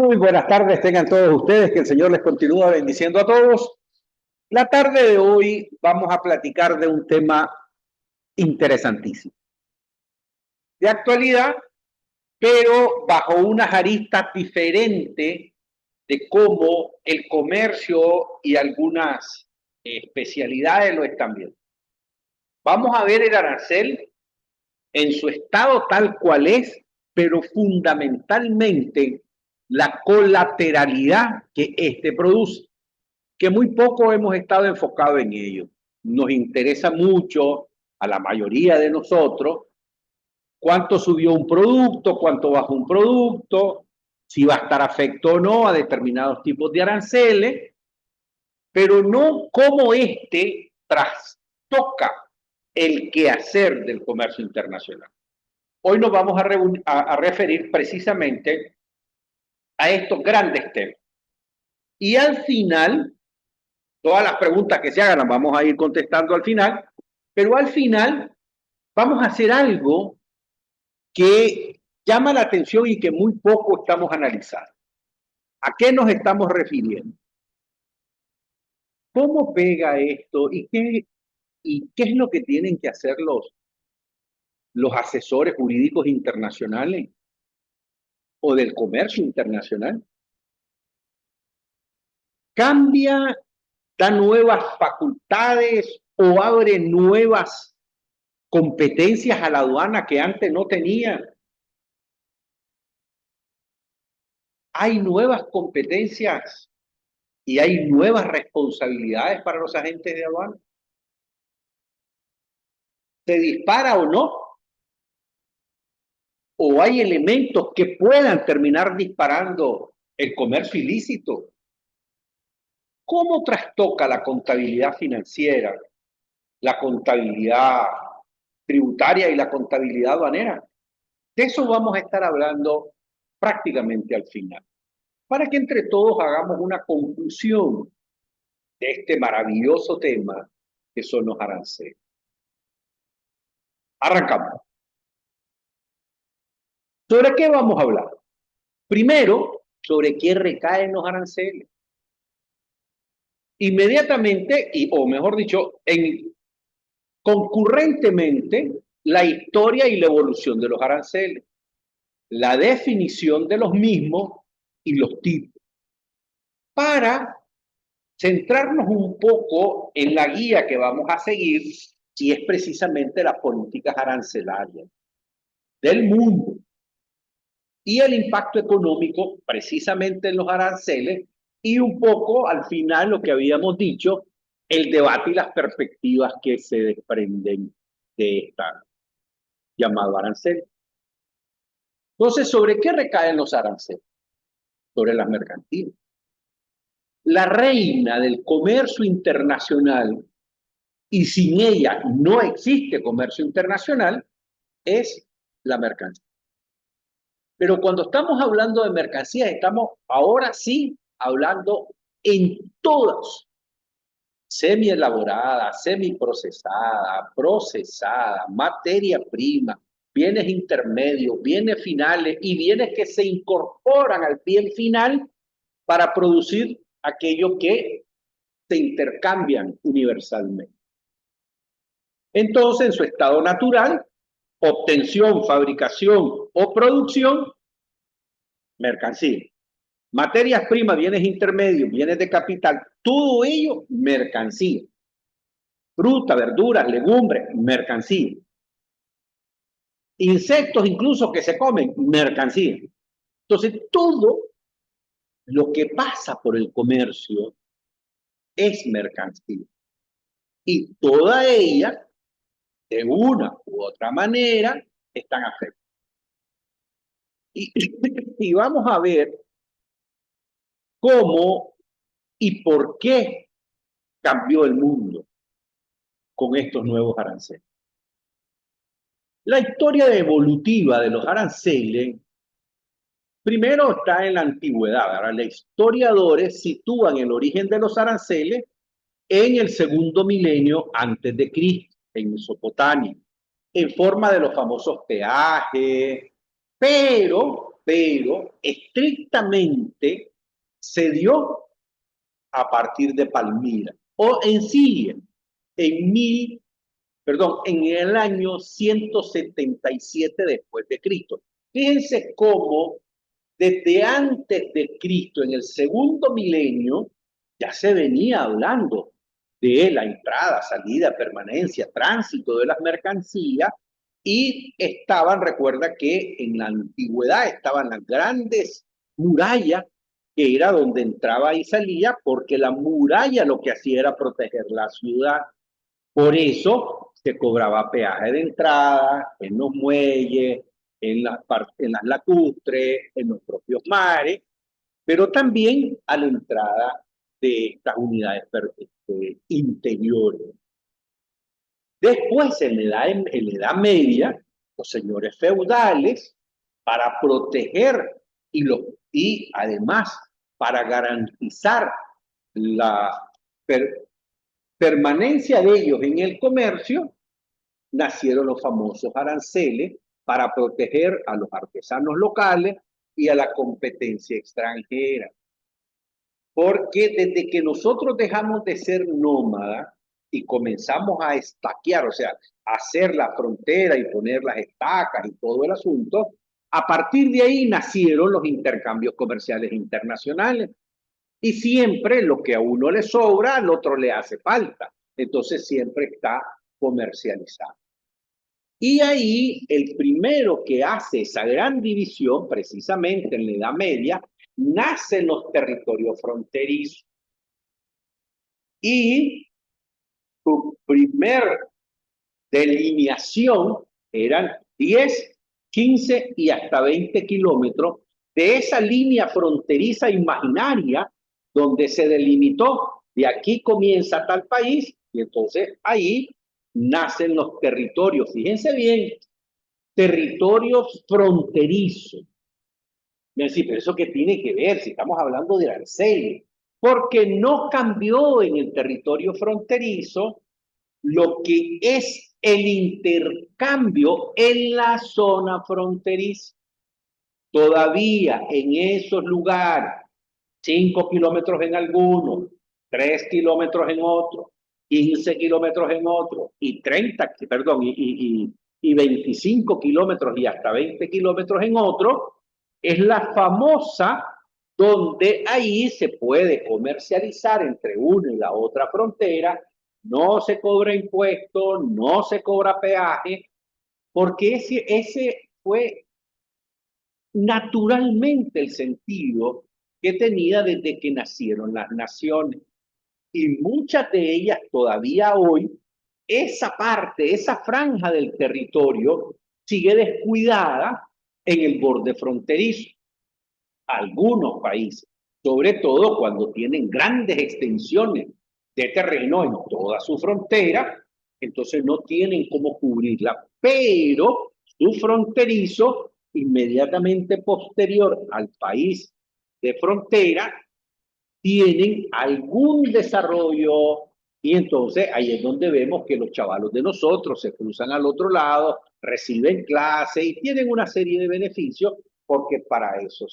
Muy buenas tardes tengan todos ustedes, que el Señor les continúa bendiciendo a todos. La tarde de hoy vamos a platicar de un tema interesantísimo, de actualidad, pero bajo unas aristas diferentes de cómo el comercio y algunas especialidades lo están viendo. Vamos a ver el arancel en su estado tal cual es, pero fundamentalmente la colateralidad que éste produce, que muy poco hemos estado enfocados en ello. Nos interesa mucho a la mayoría de nosotros cuánto subió un producto, cuánto bajó un producto, si va a estar afecto o no a determinados tipos de aranceles, pero no cómo este trastoca el quehacer del comercio internacional. Hoy nos vamos a referir precisamente a estos grandes temas. Y al final, todas las preguntas que se hagan las vamos a ir contestando al final, pero al final vamos a hacer algo que llama la atención y que muy poco estamos analizando. ¿A qué nos estamos refiriendo? ¿Cómo pega esto y qué es lo que tienen que hacer los asesores jurídicos internacionales o del comercio internacional? ¿Cambia, da nuevas facultades o abre nuevas competencias a la aduana que antes no tenía? Hay nuevas competencias y hay nuevas responsabilidades para los agentes de aduana. ¿Se dispara o no? ¿O hay elementos que puedan terminar disparando el comercio ilícito? ¿Cómo trastoca la contabilidad financiera, la contabilidad tributaria y la contabilidad aduanera? De eso vamos a estar hablando prácticamente al final, para que entre todos hagamos una conclusión de este maravilloso tema que son los aranceles. Arrancamos. ¿Sobre qué vamos a hablar? Primero, sobre qué recaen los aranceles. Inmediatamente, o mejor dicho, concurrentemente, la historia y la evolución de los aranceles, la definición de los mismos y los tipos, para centrarnos un poco en la guía que vamos a seguir, y es precisamente las políticas arancelarias del mundo y el impacto económico precisamente en los aranceles, y un poco al final lo que habíamos dicho, el debate y las perspectivas que se desprenden de esta llamado arancel. Entonces, ¿sobre qué recaen los aranceles? Sobre las mercantiles. La reina del comercio internacional, y sin ella no existe comercio internacional, es la mercancía. Pero cuando estamos hablando de mercancías, estamos ahora sí hablando en todas, semi-elaborada, semi-procesada, procesada, materia prima, bienes intermedios, bienes finales y bienes que se incorporan al bien final para producir aquello que se intercambian universalmente. Entonces, en su estado natural, obtención, fabricación o producción, mercancía. Materias primas, bienes intermedios, bienes de capital, todo ello, mercancía. Fruta, verduras, legumbres, mercancía. Insectos incluso que se comen, mercancía. Entonces, todo lo que pasa por el comercio es mercancía. Y toda ella, de una u otra manera, están afectadas. Y vamos a ver cómo y por qué cambió el mundo con estos nuevos aranceles. La historia evolutiva de los aranceles primero está en la antigüedad. Ahora, los historiadores sitúan el origen de los aranceles en el segundo milenio antes de Cristo, en Mesopotamia, en forma de los famosos peajes, pero pero estrictamente se dio a partir de Palmira, o en sí, en el año 177 después de Cristo. Fíjense cómo desde antes de Cristo, en el segundo milenio, ya se venía hablando de la entrada, salida, permanencia, tránsito de las mercancías, y estaban, recuerda que en la antigüedad estaban las grandes murallas, que era donde entraba y salía, porque la muralla lo que hacía era proteger la ciudad. Por eso se cobraba peaje de entrada en los muelles, en las lacustres, en los propios mares, pero también a la entrada de estas unidades interiores. Después, en la Edad Media, los señores feudales, para proteger y además para garantizar la permanencia de ellos en el comercio, nacieron los famosos aranceles para proteger a los artesanos locales y a la competencia extranjera. Porque desde que nosotros dejamos de ser nómadas y comenzamos a estaquear, o sea, a hacer la frontera y poner las estacas y todo el asunto, a partir de ahí nacieron los intercambios comerciales internacionales. Y siempre lo que a uno le sobra, al otro le hace falta. Entonces siempre está comercializado. Y ahí el primero que hace esa gran división, precisamente en la Edad Media, nacen los territorios fronterizos. Y su primer delineación eran 10, 15 y hasta 20 kilómetros de esa línea fronteriza imaginaria donde se delimitó, de aquí comienza tal país, y entonces ahí nacen los territorios. Fíjense bien, territorios fronterizos. Sí, pero ¿eso qué tiene que ver si estamos hablando de aranceles? Porque no cambió en el territorio fronterizo lo que es el intercambio en la zona fronteriza. Todavía en esos lugares, 5 kilómetros en algunos, 3 kilómetros en otros, 15 kilómetros en otros, y 30, perdón, y 25 kilómetros y hasta 20 kilómetros en otros, es la famosa donde ahí se puede comercializar entre una y la otra frontera, no se cobra impuesto, no se cobra peaje, porque ese fue naturalmente el sentido que tenía desde que nacieron las naciones. Y muchas de ellas todavía hoy, esa parte, esa franja del territorio sigue descuidada en el borde fronterizo. Algunos países, sobre todo cuando tienen grandes extensiones de terreno en toda su frontera, entonces no tienen cómo cubrirla, pero su fronterizo inmediatamente posterior al país de frontera tienen algún desarrollo, y entonces ahí es donde vemos que los chavalos de nosotros se cruzan al otro lado, reciben clase y tienen una serie de beneficios porque para eso.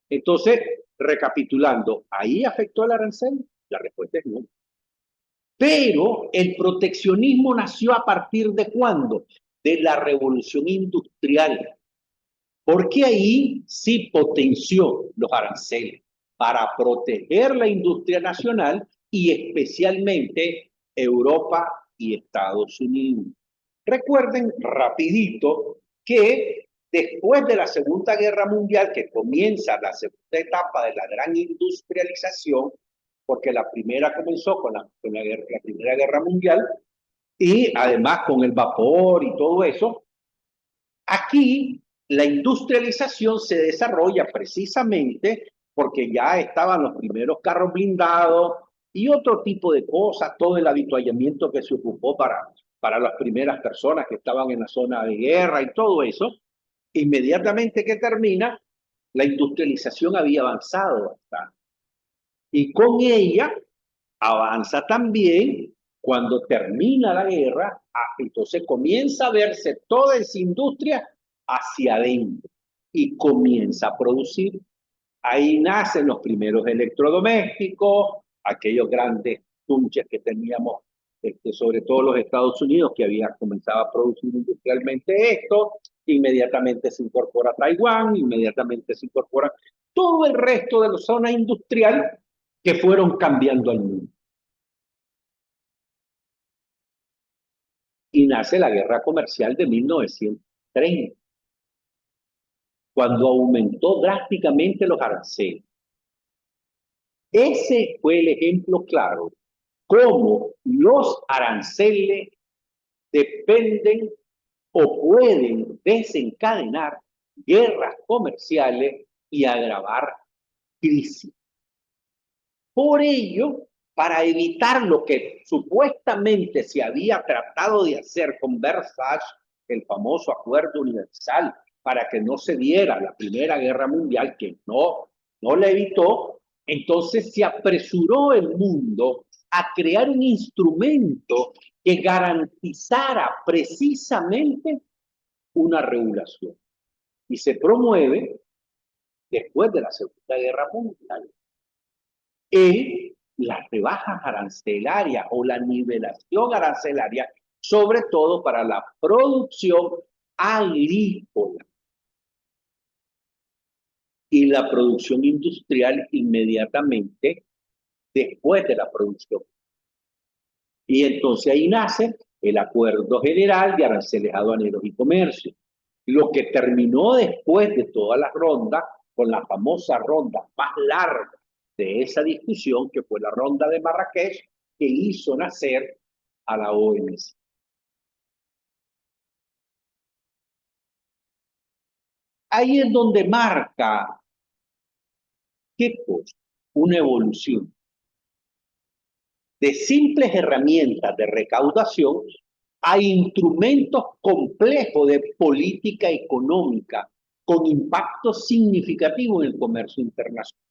Entonces, recapitulando, ¿ahí afectó el arancel? La respuesta es no. Pero el proteccionismo nació a partir de ¿cuándo? De la revolución industrial. Porque ahí sí potenció los aranceles para proteger la industria nacional y especialmente Europa y Estados Unidos. Recuerden rapidito que después de la Segunda Guerra Mundial, que comienza la segunda etapa de la gran industrialización, porque la primera comenzó con la Primera Guerra Mundial, y además con el vapor y todo eso, aquí la industrialización se desarrolla precisamente porque ya estaban los primeros carros blindados y otro tipo de cosas, todo el avituallamiento que se ocupó para las primeras personas que estaban en la zona de guerra y todo eso. Inmediatamente que termina, la industrialización había avanzado bastante. Y con ella avanza también cuando termina la guerra, entonces comienza a verse toda esa industria hacia adentro. y comienza a producir. Ahí nacen los primeros electrodomésticos, aquellos grandes tunches que teníamos, sobre todo los Estados Unidos, que había comenzado a producir industrialmente esto. Inmediatamente se incorpora Taiwán, inmediatamente se incorpora todo el resto de la zona industrial que fueron cambiando al mundo. Y nace la guerra comercial de 1930, cuando aumentó drásticamente los aranceles. Ese fue el ejemplo claro, cómo los aranceles dependen o pueden desencadenar guerras comerciales y agravar crisis. Por ello, para evitar lo que supuestamente se había tratado de hacer con Versalles, el famoso acuerdo universal, para que no se diera la Primera Guerra Mundial, que no la evitó, entonces se apresuró el mundo a crear un instrumento que garantizara precisamente una regulación. Y se promueve, después de la Segunda Guerra Mundial, las rebajas arancelarias o la nivelación arancelaria, sobre todo para la producción agrícola y la producción industrial inmediatamente después de la producción. Y entonces ahí nace el Acuerdo General de Aranceles Aduaneros y Comercio, lo que terminó después de todas las rondas, con la famosa ronda más larga de esa discusión, que fue la ronda de Marrakech, que hizo nacer a la OMC. Ahí es donde marca, ¿qué cosa? Una evolución de simples herramientas de recaudación a instrumentos complejos de política económica con impacto significativo en el comercio internacional.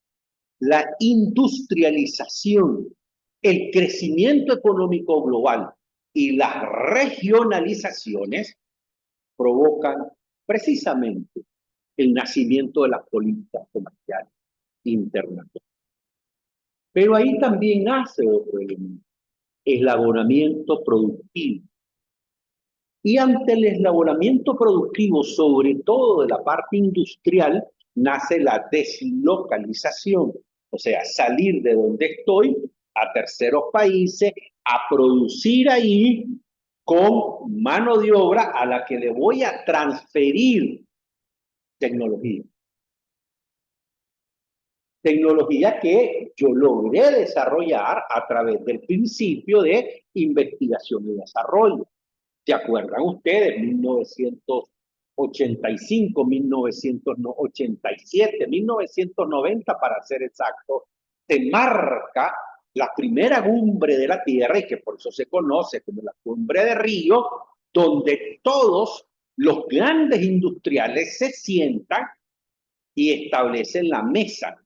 La industrialización, el crecimiento económico global y las regionalizaciones provocan precisamente el nacimiento de las políticas comerciales internacionales. Pero ahí también nace otro elemento, eslabonamiento productivo. Y ante el eslabonamiento productivo, sobre todo de la parte industrial, nace la deslocalización, o sea, salir de donde estoy a terceros países, a producir ahí con mano de obra a la que le voy a transferir tecnología. Tecnología que yo logré desarrollar a través del principio de investigación y desarrollo. ¿Se acuerdan ustedes? 1985, 1987, 1990 para ser exacto, se marca la primera cumbre de la Tierra, y que por eso se conoce como la Cumbre de Río, donde todos los grandes industriales se sientan y establecen la mesa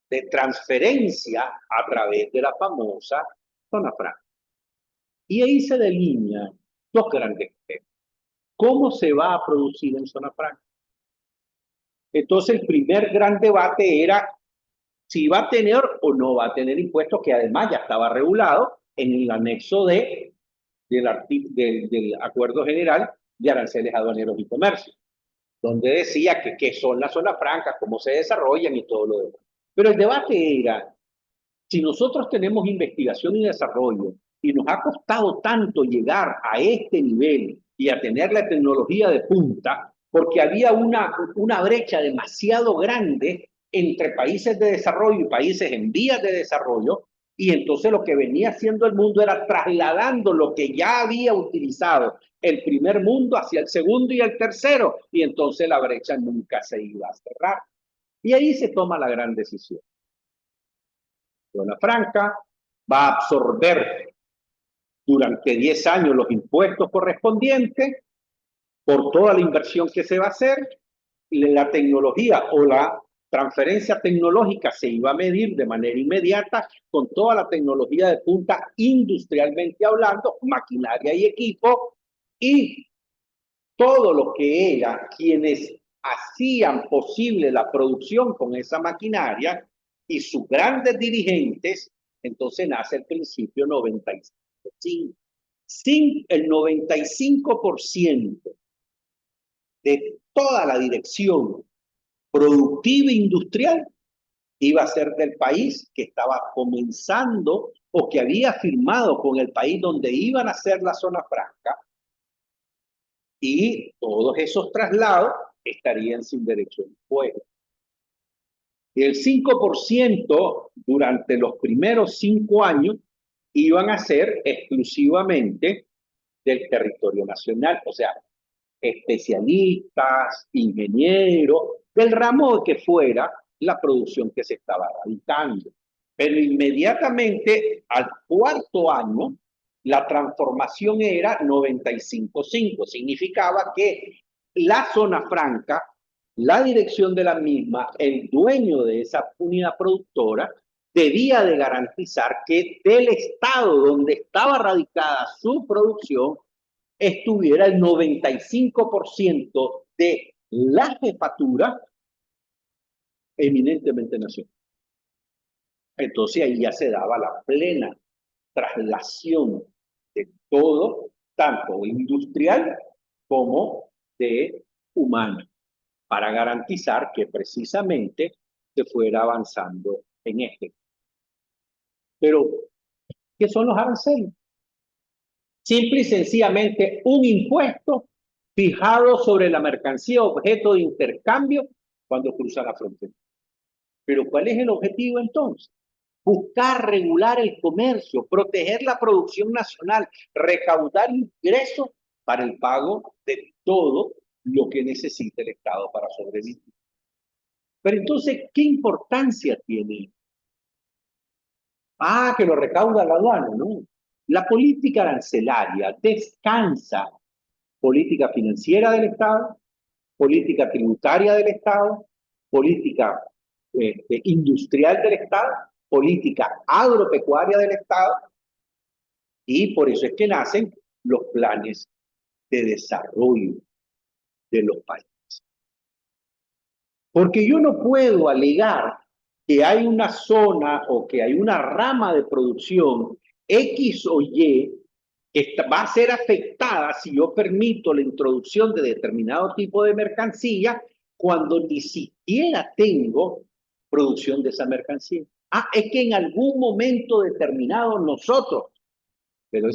de transferencia a través de la famosa zona franca. Y ahí se delinea dos grandes temas. ¿Cómo se va a producir en zona franca? Entonces el primer gran debate era si va a tener o no va a tener impuestos, que además ya estaba regulado en el anexo del Acuerdo General de Aranceles Aduaneros y Comercio, donde decía qué son las zonas francas, cómo se desarrollan y todo lo demás. Pero el debate era, si nosotros tenemos investigación y desarrollo y nos ha costado tanto llegar a este nivel y a tener la tecnología de punta, porque había una brecha demasiado grande entre países de desarrollo y países en vías de desarrollo, y entonces lo que venía haciendo el mundo era trasladando lo que ya había utilizado el primer mundo hacia el segundo y el tercero, y entonces la brecha nunca se iba a cerrar. Y ahí se toma la gran decisión. Zona franca va a absorber durante 10 años los impuestos correspondientes por toda la inversión que se va a hacer, y la tecnología o la transferencia tecnológica se iba a medir de manera inmediata con toda la tecnología de punta industrialmente hablando, maquinaria y equipo, y todo lo que era quienes hacían posible la producción con esa maquinaria y sus grandes dirigentes, entonces nace el principio 95. Sin el 95% de toda la dirección productiva e industrial iba a ser del país que estaba comenzando o que había firmado con el país donde iban a ser la zona franca, y todos esos traslados estarían sin derecho de impuesto. Y el 5% durante los primeros 5 años iban a ser exclusivamente del territorio nacional, o sea, especialistas, ingenieros, del ramo que fuera la producción que se estaba radicando. Pero inmediatamente al 4.º año, la transformación era 95-5. Significaba que la zona franca, la dirección de la misma, el dueño de esa unidad productora, debía de garantizar que del estado donde estaba radicada su producción estuviera el 95% de la jefatura eminentemente nacional. Entonces ahí ya se daba la plena traslación de todo, tanto industrial como de humano, para garantizar que precisamente se fuera avanzando en este. Pero, ¿qué son los aranceles? Simple y sencillamente un impuesto fijado sobre la mercancía objeto de intercambio cuando cruza la frontera. Pero ¿cuál es el objetivo entonces? Buscar regular el comercio, proteger la producción nacional, recaudar ingresos para el pago de todo lo que necesita el Estado para sobrevivir. Pero entonces, ¿qué importancia tiene? Que lo recauda la aduana, ¿no? La política arancelaria descansa política financiera del Estado, política tributaria del Estado, política industrial del Estado, política agropecuaria del Estado, y por eso es que nacen los planes de desarrollo de los países. Porque yo no puedo alegar que hay una zona o que hay una rama de producción X o Y que va a ser afectada si yo permito la introducción de determinado tipo de mercancía cuando ni siquiera tengo producción de esa mercancía. Es que en algún momento determinado nosotros, pero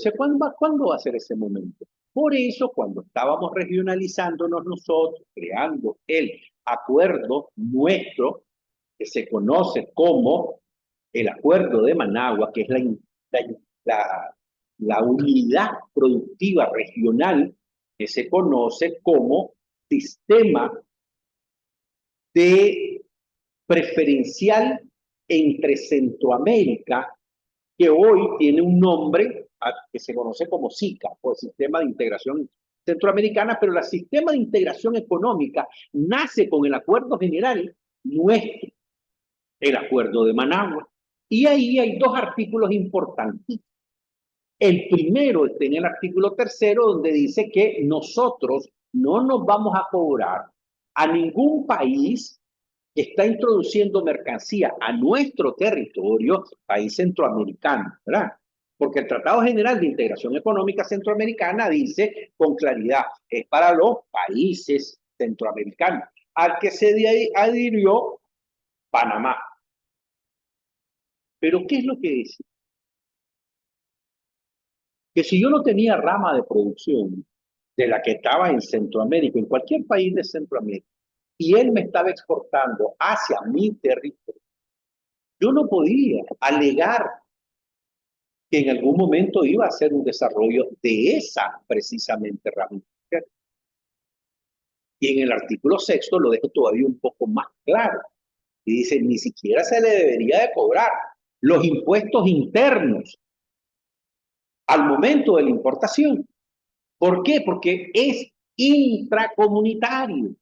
¿cuándo va a ser ese momento? Por eso, cuando estábamos regionalizándonos nosotros, creando el acuerdo nuestro, que se conoce como el Acuerdo de Managua, que es la unidad productiva regional que se conoce como sistema de preferencial entre Centroamérica, que hoy tiene un nombre que se conoce como SICA, o Sistema de Integración Centroamericana, pero el Sistema de Integración Económica nace con el Acuerdo General nuestro, el Acuerdo de Managua. Y ahí hay 2 artículos importantes. El primero está en el artículo 3, donde dice que nosotros no nos vamos a cobrar a ningún país que está introduciendo mercancía a nuestro territorio, país centroamericano, ¿verdad? Porque el Tratado General de Integración Económica Centroamericana dice con claridad, es para los países centroamericanos, al que se adhirió Panamá. Pero ¿qué es lo que dice? Que si yo no tenía rama de producción de la que estaba en Centroamérica, en cualquier país de Centroamérica, y él me estaba exportando hacia mi territorio, yo no podía alegar que en algún momento iba a ser un desarrollo de esa precisamente ramificación. Y en el artículo 6 lo dejo todavía un poco más claro. Y dice, ni siquiera se le debería de cobrar los impuestos internos al momento de la importación. ¿Por qué? Porque es intracomunitario.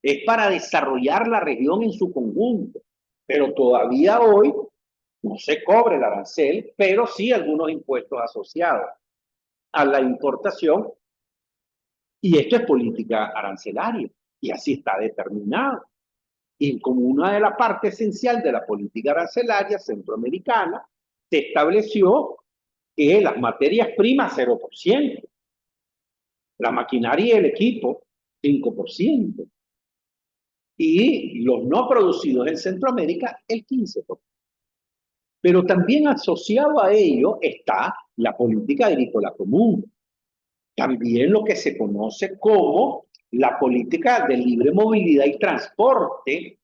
Es para desarrollar la región en su conjunto. Pero todavía hoy no se cobra el arancel, pero sí algunos impuestos asociados a la importación, y esto es política arancelaria. Y así está determinado. Y como una de las partes esenciales de la política arancelaria centroamericana, se estableció que las materias primas 0%, la maquinaria y el equipo 5%, y los no producidos en Centroamérica el 15%. Pero también asociado a ello está la política agrícola común, también lo que se conoce como la política de libre movilidad y transporte,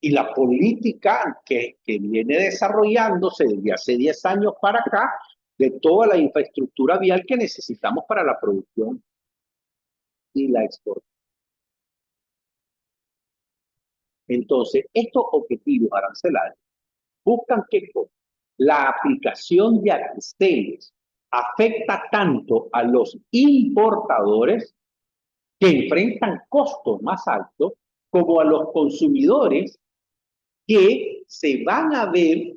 y la política que viene desarrollándose desde hace 10 años para acá, de toda la infraestructura vial que necesitamos para la producción y la exportación. Entonces, estos objetivos arancelarios buscan que la aplicación de aranceles afecta tanto a los importadores, que enfrentan costos más altos, como a los consumidores, que se van a ver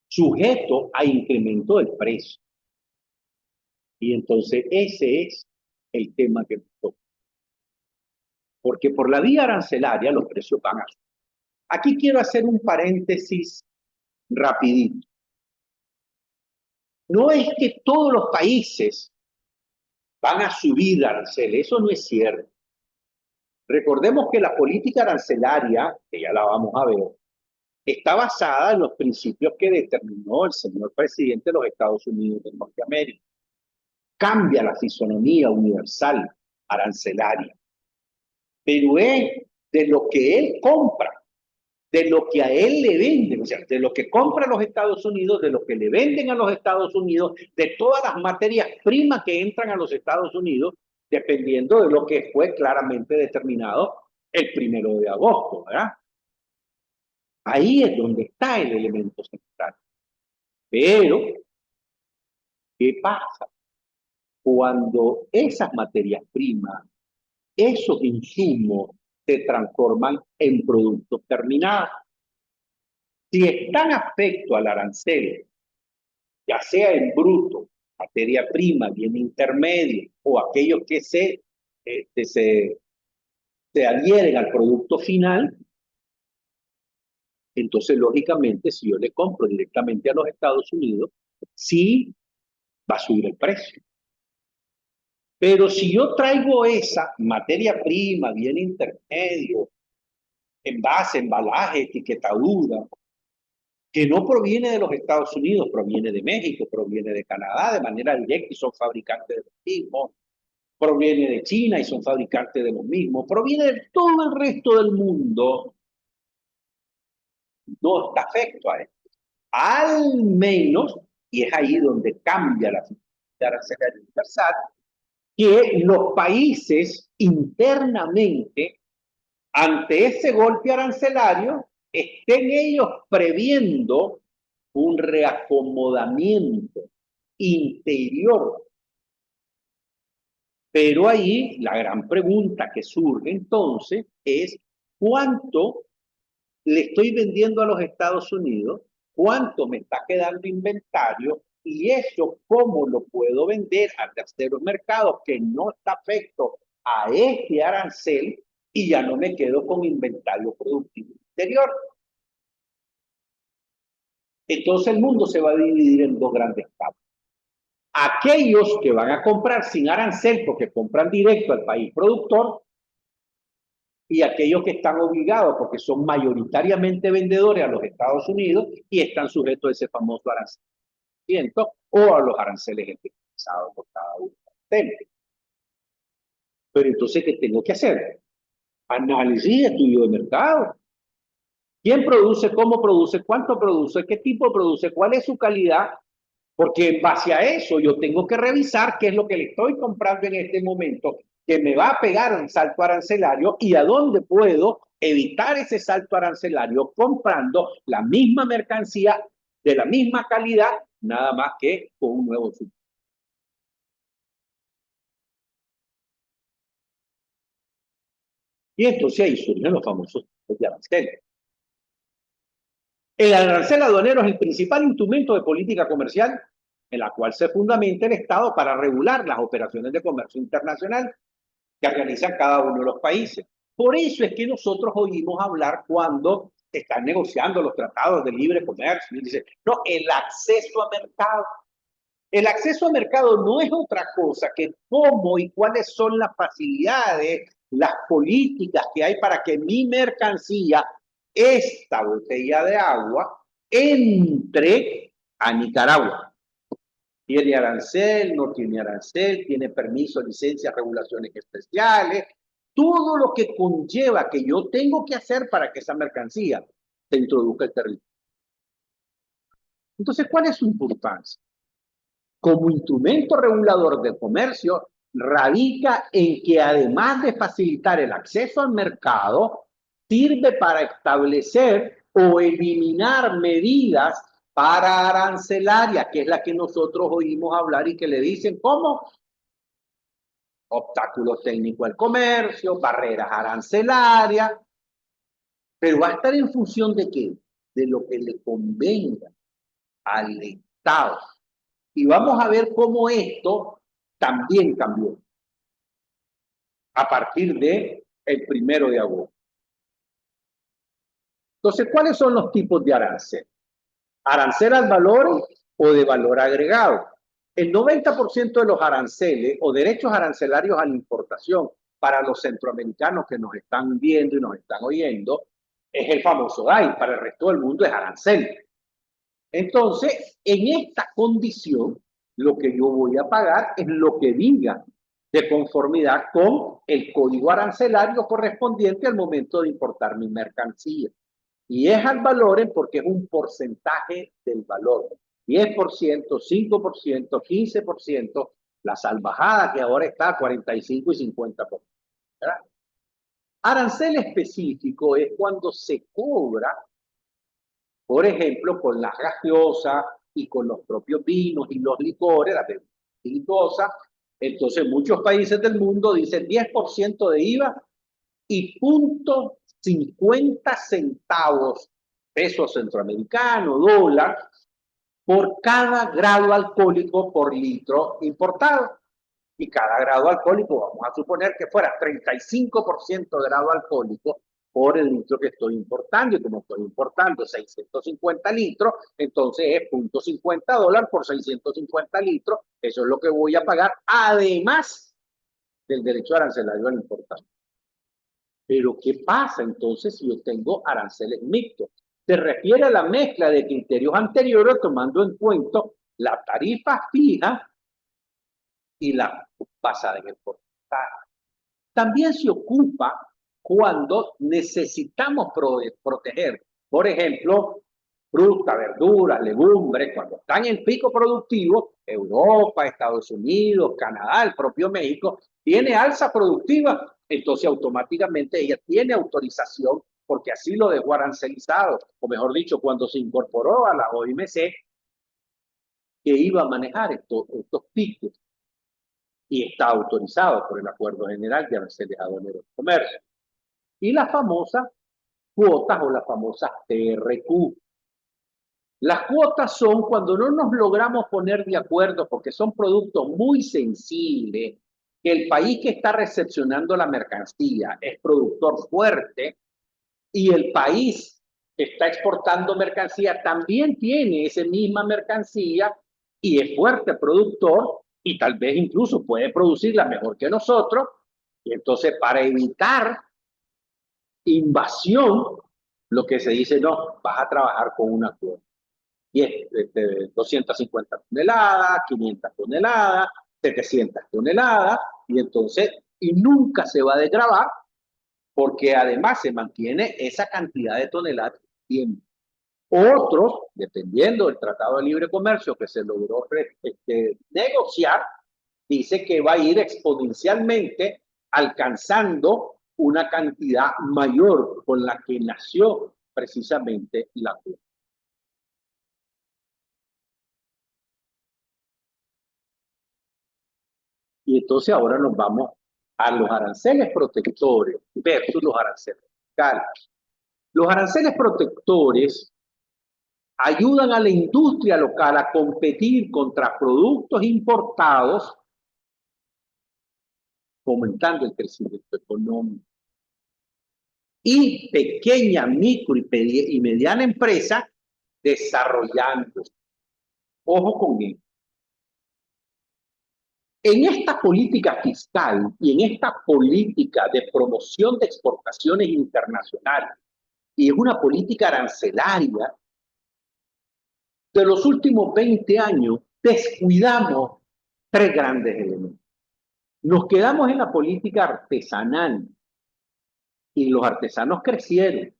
sujetos a incremento del precio. Y entonces ese es el tema que nos toca. Porque por la vía arancelaria los precios van a subir. Aquí quiero hacer un paréntesis rapidito. No es que todos los países van a subir aranceles, eso no es cierto. Recordemos que la política arancelaria, que ya la vamos a ver, está basada en los principios que determinó el señor presidente de los Estados Unidos de Norteamérica. Cambia la fisonomía universal arancelaria, pero es de lo que él compra, de lo que a él le venden, o sea, de lo que compra los Estados Unidos, de lo que le venden a los Estados Unidos, de todas las materias primas que entran a los Estados Unidos, dependiendo de lo que fue claramente determinado el 1 de agosto, ¿verdad? Ahí es donde está el elemento central. Pero, ¿qué pasa? Cuando esas materias primas, esos insumos, se transforman en productos terminados. Si están afectos al arancel, ya sea en bruto, materia prima, bien intermedio, o aquellos que se adhieren al producto final, entonces lógicamente si yo le compro directamente a los Estados Unidos, sí va a subir el precio. Pero si yo traigo esa materia prima, bien intermedio, envase, embalaje, etiquetadura, que no proviene de los Estados Unidos, proviene de México, proviene de Canadá de manera directa y son fabricantes de los mismos, proviene de China y son fabricantes de los mismos, proviene de todo el resto del mundo, no está afecto a esto. Al menos, y es ahí donde cambia la arancelaria universal, que los países internamente, ante ese golpe arancelario, estén ellos previendo un reacomodamiento interior. Pero ahí la gran pregunta que surge entonces es ¿cuánto le estoy vendiendo a los Estados Unidos? ¿Cuánto me está quedando inventario? Y eso, ¿cómo lo puedo vender a terceros mercados que no está afecto a este arancel y ya no me quedo con inventario productivo interior? Entonces el mundo se va a dividir en dos grandes campos. Aquellos que van a comprar sin arancel porque compran directo al país productor, y aquellos que están obligados porque son mayoritariamente vendedores a los Estados Unidos y están sujetos a ese famoso arancel o a los aranceles especializados por cada uno. Pero entonces, ¿qué tengo que hacer? Análisis, estudio de mercado. ¿Quién produce? ¿Cómo produce? ¿Cuánto produce? ¿Qué tipo produce? ¿Cuál es su calidad? Porque en base a eso yo tengo que revisar qué es lo que le estoy comprando en este momento, que me va a pegar un salto arancelario y a dónde puedo evitar ese salto arancelario comprando la misma mercancía de la misma calidad, nada más que con un nuevo subsidio. Y entonces ahí surgen los famosos tipos de aranceles. El arancel aduanero es el principal instrumento de política comercial en la cual se fundamenta el Estado para regular las operaciones de comercio internacional. que realizan cada uno de los países. Por eso es que nosotros oímos hablar cuando se están negociando los tratados de libre comercio. Y dice, no, el acceso a mercado. El acceso a mercado no es otra cosa que cómo y cuáles son las facilidades, las políticas que hay para que mi mercancía, esta botella de agua, entre a Nicaragua. Tiene arancel, no tiene arancel, tiene permiso, licencias, regulaciones especiales, todo lo que conlleva que yo tengo que hacer para que esa mercancía se introduzca al territorio. Entonces, ¿cuál es su importancia? Como instrumento regulador de comercio, radica en que además de facilitar el acceso al mercado, sirve para establecer o eliminar medidas para arancelaria, que es la que nosotros oímos hablar y que le dicen ¿cómo? Obstáculos técnicos al comercio, barreras arancelarias, pero va a estar en función de qué? De lo que le convenga al Estado. Y vamos a ver cómo esto también cambió a partir de el 1 de agosto. Entonces, ¿cuáles son los tipos de arancel? Arancel al valor o de valor agregado. El 90% de los aranceles o derechos arancelarios a la importación para los centroamericanos que nos están viendo y nos están oyendo es el famoso DAI, para el resto del mundo es arancel. Entonces, en esta condición, lo que yo voy a pagar es lo que diga de conformidad con el código arancelario correspondiente al momento de importar mi mercancía. Y es al valor porque es un porcentaje del valor. 10%, 5%, 15%, la salvajada que ahora está a 45 y 50%. ¿Verdad? Arancel específico es cuando se cobra, por ejemplo, con las gaseosas y con los propios vinos y los licores, las bebidas espirituosas. Entonces, muchos países del mundo dicen 10% de IVA y 0.50 centavos, peso centroamericano, dólar, por cada grado alcohólico por litro importado. Y cada grado alcohólico, vamos a suponer que fuera 35% de grado alcohólico por el litro que estoy importando. Y como estoy importando 650 litros, entonces es $0.50 por 650 litros. Eso es lo que voy a pagar, además del derecho arancelario a la importación. Pero ¿qué pasa entonces si yo tengo aranceles mixtos? Se refiere a la mezcla de criterios anteriores tomando en cuenta la tarifa fija y la basada en el porcentaje. También se ocupa cuando necesitamos proteger, por ejemplo, fruta, verduras, legumbres, cuando están en pico productivo, Europa, Estados Unidos, Canadá, el propio México, tiene alza productiva, entonces automáticamente ella tiene autorización porque así lo dejó arancelizado, o mejor dicho, cuando se incorporó a la OMC, que iba a manejar estos picos y está autorizado por el Acuerdo General de Aranceles Aduaneros de Comercio. Y las famosas cuotas o las famosas TRQ. Las cuotas son cuando no nos logramos poner de acuerdo porque son productos muy sensibles, que el país que está recepcionando la mercancía es productor fuerte y el país que está exportando mercancía también tiene esa misma mercancía y es fuerte productor y tal vez incluso puede producirla mejor que nosotros. Y entonces para evitar invasión, lo que se dice, no, vas a trabajar con una cuota. Y es de 250 toneladas, 500 toneladas, 700 toneladas, y entonces, y nunca se va a desgravar, porque además se mantiene esa cantidad de toneladas tiempo. Otros, dependiendo del Tratado de Libre Comercio que se logró negociar, dice que va a ir exponencialmente alcanzando una cantidad mayor con la que nació precisamente la cuota. Y entonces ahora nos vamos a los aranceles protectores versus los aranceles fiscales. Los aranceles protectores ayudan a la industria local a competir contra productos importados fomentando el crecimiento económico. Y pequeña, micro y mediana empresa desarrollando. Ojo con él. En esta política fiscal y en esta política de promoción de exportaciones internacionales, y es una política arancelaria, de los últimos 20 años descuidamos tres grandes elementos. Nos quedamos en la política artesanal y los artesanos crecieron,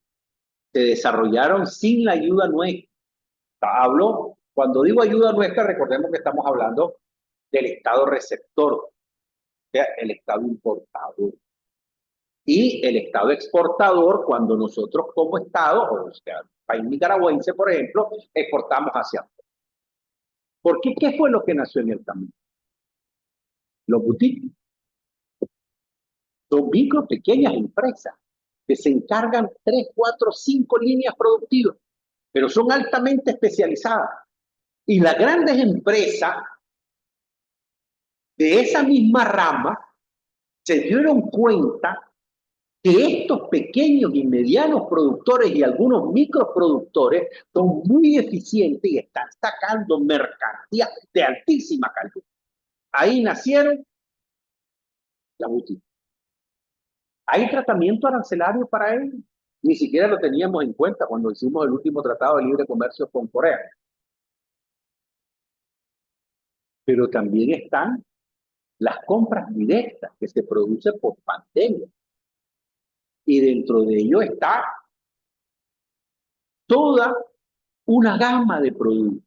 se desarrollaron sin la ayuda nuestra. Cuando digo ayuda nuestra, recordemos que estamos hablando del Estado receptor, o sea, el Estado importador. Y el Estado exportador, cuando nosotros como Estado, o sea, el país nicaragüense, por ejemplo, exportamos hacia afuera. ¿Por qué? ¿Qué fue lo que nació en el camino? Los boutiques. Son micro, pequeñas empresas que se encargan 3, 4, 5 líneas productivas, pero son altamente especializadas. Y las grandes empresas de esa misma rama se dieron cuenta que estos pequeños y medianos productores y algunos microproductores son muy eficientes y están sacando mercancía de altísima calidad. Ahí nacieron las boutiques. ¿Hay tratamiento arancelario para ellos? Ni siquiera lo teníamos en cuenta cuando hicimos el último tratado de libre comercio con Corea. Pero también están las compras directas que se producen por pandemia. Y dentro de ello está toda una gama de productos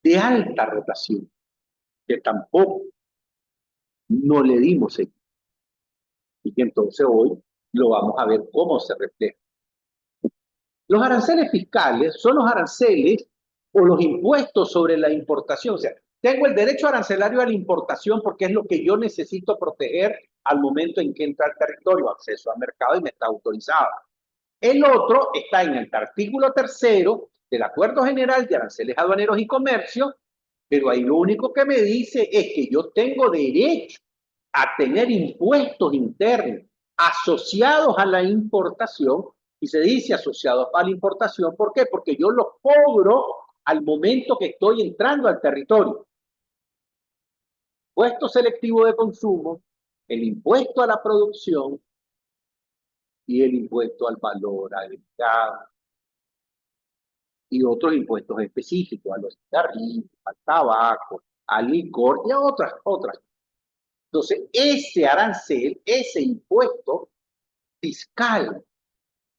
de alta rotación que tampoco no le dimos seguimiento. Y que entonces hoy lo vamos a ver cómo se refleja. Los aranceles fiscales son los aranceles o los impuestos sobre la importación. O sea, tengo el derecho arancelario a la importación porque es lo que yo necesito proteger al momento en que entra al territorio, acceso al mercado y me está autorizado. El otro está en el artículo 3º del Acuerdo General de Aranceles Aduaneros y Comercio, pero ahí lo único que me dice es que yo tengo derecho a tener impuestos internos asociados a la importación, y se dice asociados a la importación, ¿por qué? Porque yo los cobro al momento que estoy entrando al territorio. Impuesto selectivo de consumo, el impuesto a la producción y el impuesto al valor agregado. Y otros impuestos específicos, a los cigarrillos, al tabaco, al licor y a otras. Entonces, ese arancel, ese impuesto fiscal,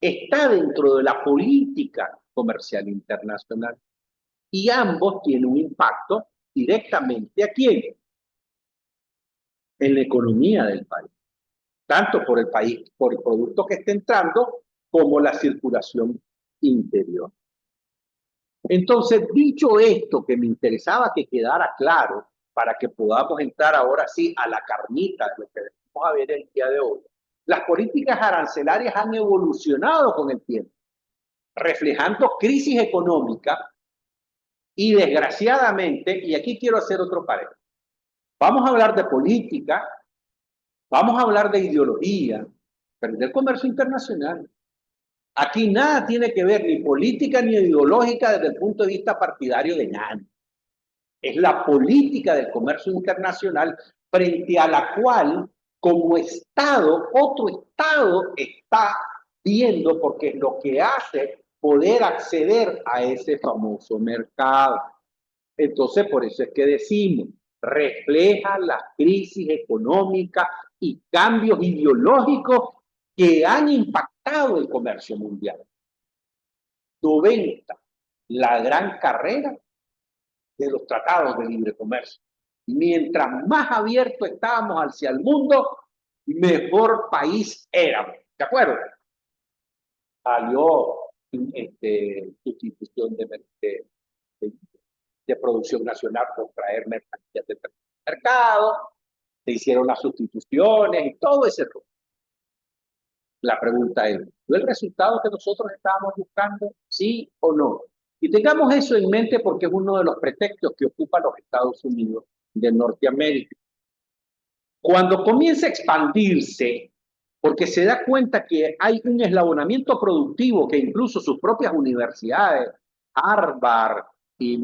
está dentro de la política comercial internacional y ambos tienen un impacto directamente ¿a quién? En la economía del país, tanto por el país, por el producto que esté entrando, como la circulación interior. Entonces, dicho esto, que me interesaba que quedara claro, para que podamos entrar ahora sí a la carnita de lo que vamos a ver el día de hoy. Las políticas arancelarias han evolucionado con el tiempo, reflejando crisis económica y desgraciadamente, y aquí quiero hacer otro paréntesis, vamos a hablar de política, vamos a hablar de ideología, pero del comercio internacional. Aquí nada tiene que ver ni política ni ideológica desde el punto de vista partidario de nadie. Es la política del comercio internacional frente a la cual, como Estado, otro Estado está viendo porque es lo que hace poder acceder a ese famoso mercado. Entonces, por eso es que decimos, refleja la crisis económica y cambios ideológicos que han impactado el comercio mundial. 90, la gran carrera de los tratados de libre comercio. Mientras más abierto estábamos hacia el mundo, mejor país éramos. ¿De acuerdo? Salió sustitución de producción nacional por traer mercancías del mercado, se hicieron las sustituciones y todo ese rollo. La pregunta es, ¿fue el resultado que nosotros estábamos buscando? ¿Sí o no? Y tengamos eso en mente porque es uno de los pretextos que ocupan los Estados Unidos de Norteamérica. Cuando comienza a expandirse, porque se da cuenta que hay un eslabonamiento productivo que incluso sus propias universidades, Harvard y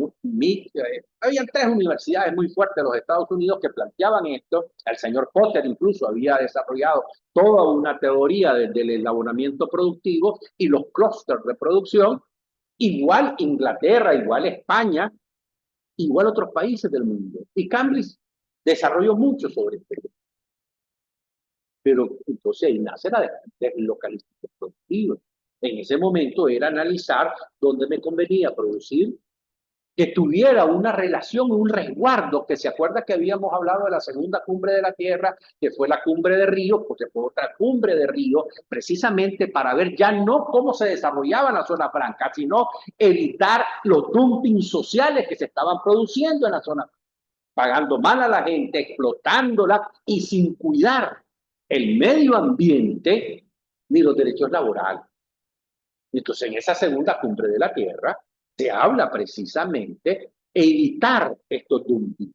había tres universidades muy fuertes de los Estados Unidos que planteaban esto. El señor Potter incluso había desarrollado toda una teoría del eslabonamiento productivo y los clústeres de producción, igual Inglaterra, igual España, igual otros países del mundo. Y Cambridge desarrolló mucho sobre esto. Pero entonces ahí nace la deslocalización productiva. En ese momento era analizar dónde me convenía producir, que tuviera una relación, un resguardo, que se acuerda que habíamos hablado de la segunda cumbre de la Tierra, que fue la cumbre de Río, porque fue otra cumbre de Río, precisamente para ver ya no cómo se desarrollaba la zona franca, sino evitar los dumping sociales que se estaban produciendo en la zona, pagando mal a la gente, explotándola y sin cuidar el medio ambiente ni los derechos laborales. Entonces, en esa segunda cumbre de la Tierra se habla precisamente evitar estos dumping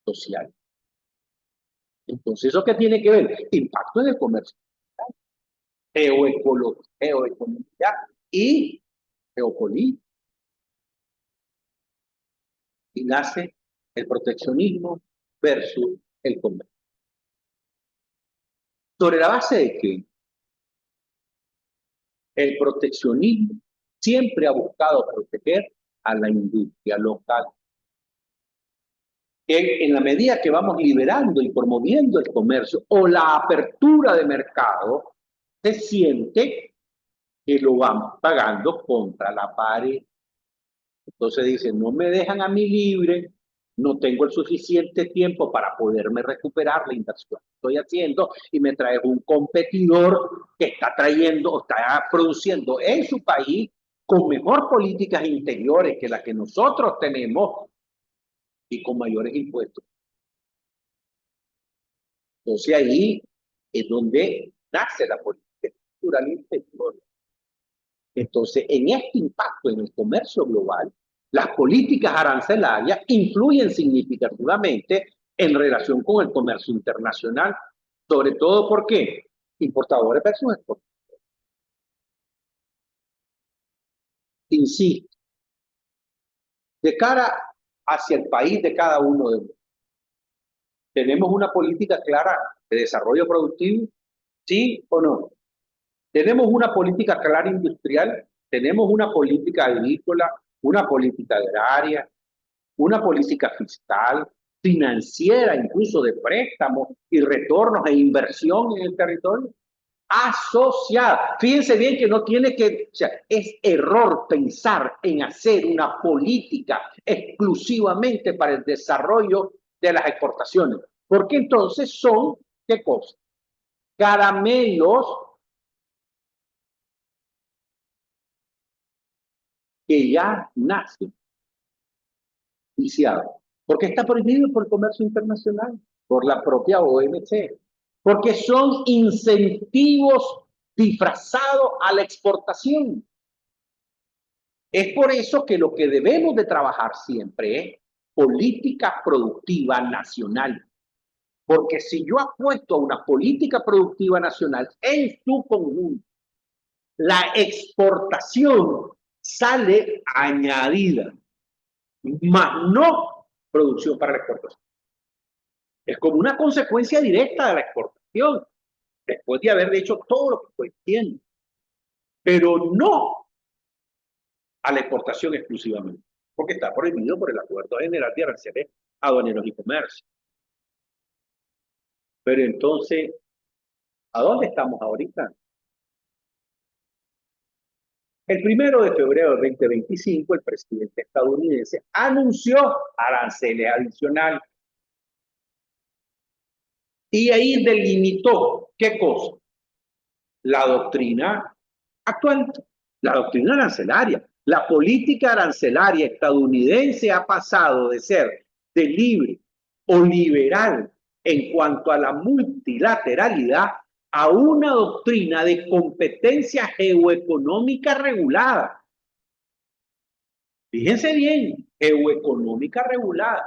sociales. Entonces, ¿eso qué tiene que ver? Impacto en el comercio, geoeconomía y geopolítica. Y nace el proteccionismo versus el comercio. Sobre la base de que el proteccionismo siempre ha buscado proteger a la industria local. Que en la medida que vamos liberando y promoviendo el comercio o la apertura de mercado, se siente que lo van pagando contra la pared. Entonces dicen, no me dejan a mí libre, no tengo el suficiente tiempo para poderme recuperar la inversión que estoy haciendo y me trae un competidor que está trayendo o está produciendo en su país con mejor políticas interiores que las que nosotros tenemos y con mayores impuestos. Entonces ahí es donde nace la política cultural interior. Entonces, en este impacto en el comercio global, las políticas arancelarias influyen significativamente en relación con el comercio internacional, sobre todo porque importadores versus exportadores. Insisto, de cara hacia el país de cada uno de nosotros, ¿tenemos una política clara de desarrollo productivo? ¿Sí o no? ¿Tenemos una política clara industrial? ¿Tenemos una política agrícola, una política agraria, una política fiscal, financiera, incluso de préstamos y retornos e inversión en el territorio? Asociada. Fíjense bien que no tiene que, o sea, es error pensar en hacer una política exclusivamente para el desarrollo de las exportaciones, porque entonces son, ¿qué cosa? Caramelos que ya nacen viciados, porque está prohibido por el comercio internacional, por la propia OMC, porque son incentivos disfrazados a la exportación. Es por eso que lo que debemos de trabajar siempre es política productiva nacional. Porque si yo apuesto a una política productiva nacional en su conjunto, la exportación sale añadida, más no producción para la exportación. Es como una consecuencia directa de la exportación, después de haber hecho todo lo que estoy haciendo, pero no a la exportación exclusivamente, porque está prohibido por el Acuerdo General de Aranceles Aduaneros y Comercio. Pero entonces, ¿a dónde estamos ahorita? El 1 de febrero del 2025, el presidente estadounidense anunció aranceles adicionales. Y ahí delimitó, ¿qué cosa? La doctrina actual, la doctrina arancelaria. La política arancelaria estadounidense ha pasado de ser de libre o liberal en cuanto a la multilateralidad a una doctrina de competencia geoeconómica regulada. Fíjense bien, geoeconómica regulada.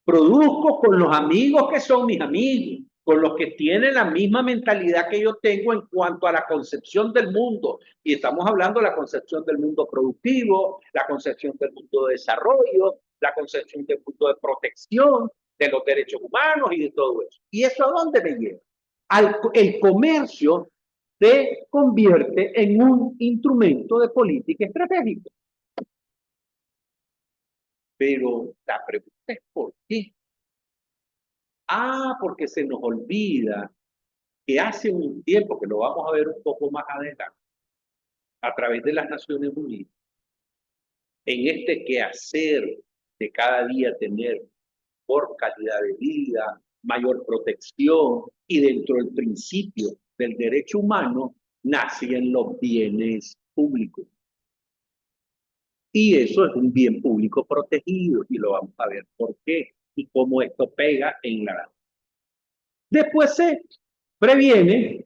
Produzco con los amigos que son mis amigos, con los que tienen la misma mentalidad que yo tengo en cuanto a la concepción del mundo. Y estamos hablando de la concepción del mundo productivo, la concepción del mundo de desarrollo, la concepción del mundo de protección de los derechos humanos y de todo eso. ¿Y eso a dónde me lleva? El comercio se convierte en un instrumento de política estratégica. Pero la pregunta es ¿por qué? Porque se nos olvida que hace un tiempo, que lo vamos a ver un poco más adelante, a través de las Naciones Unidas, en este quehacer de cada día tener mejor calidad de vida, mayor protección, y dentro del principio del derecho humano, nacen los bienes públicos. Y eso es un bien público protegido, y lo vamos a ver por qué y cómo esto pega en la... Después se previene,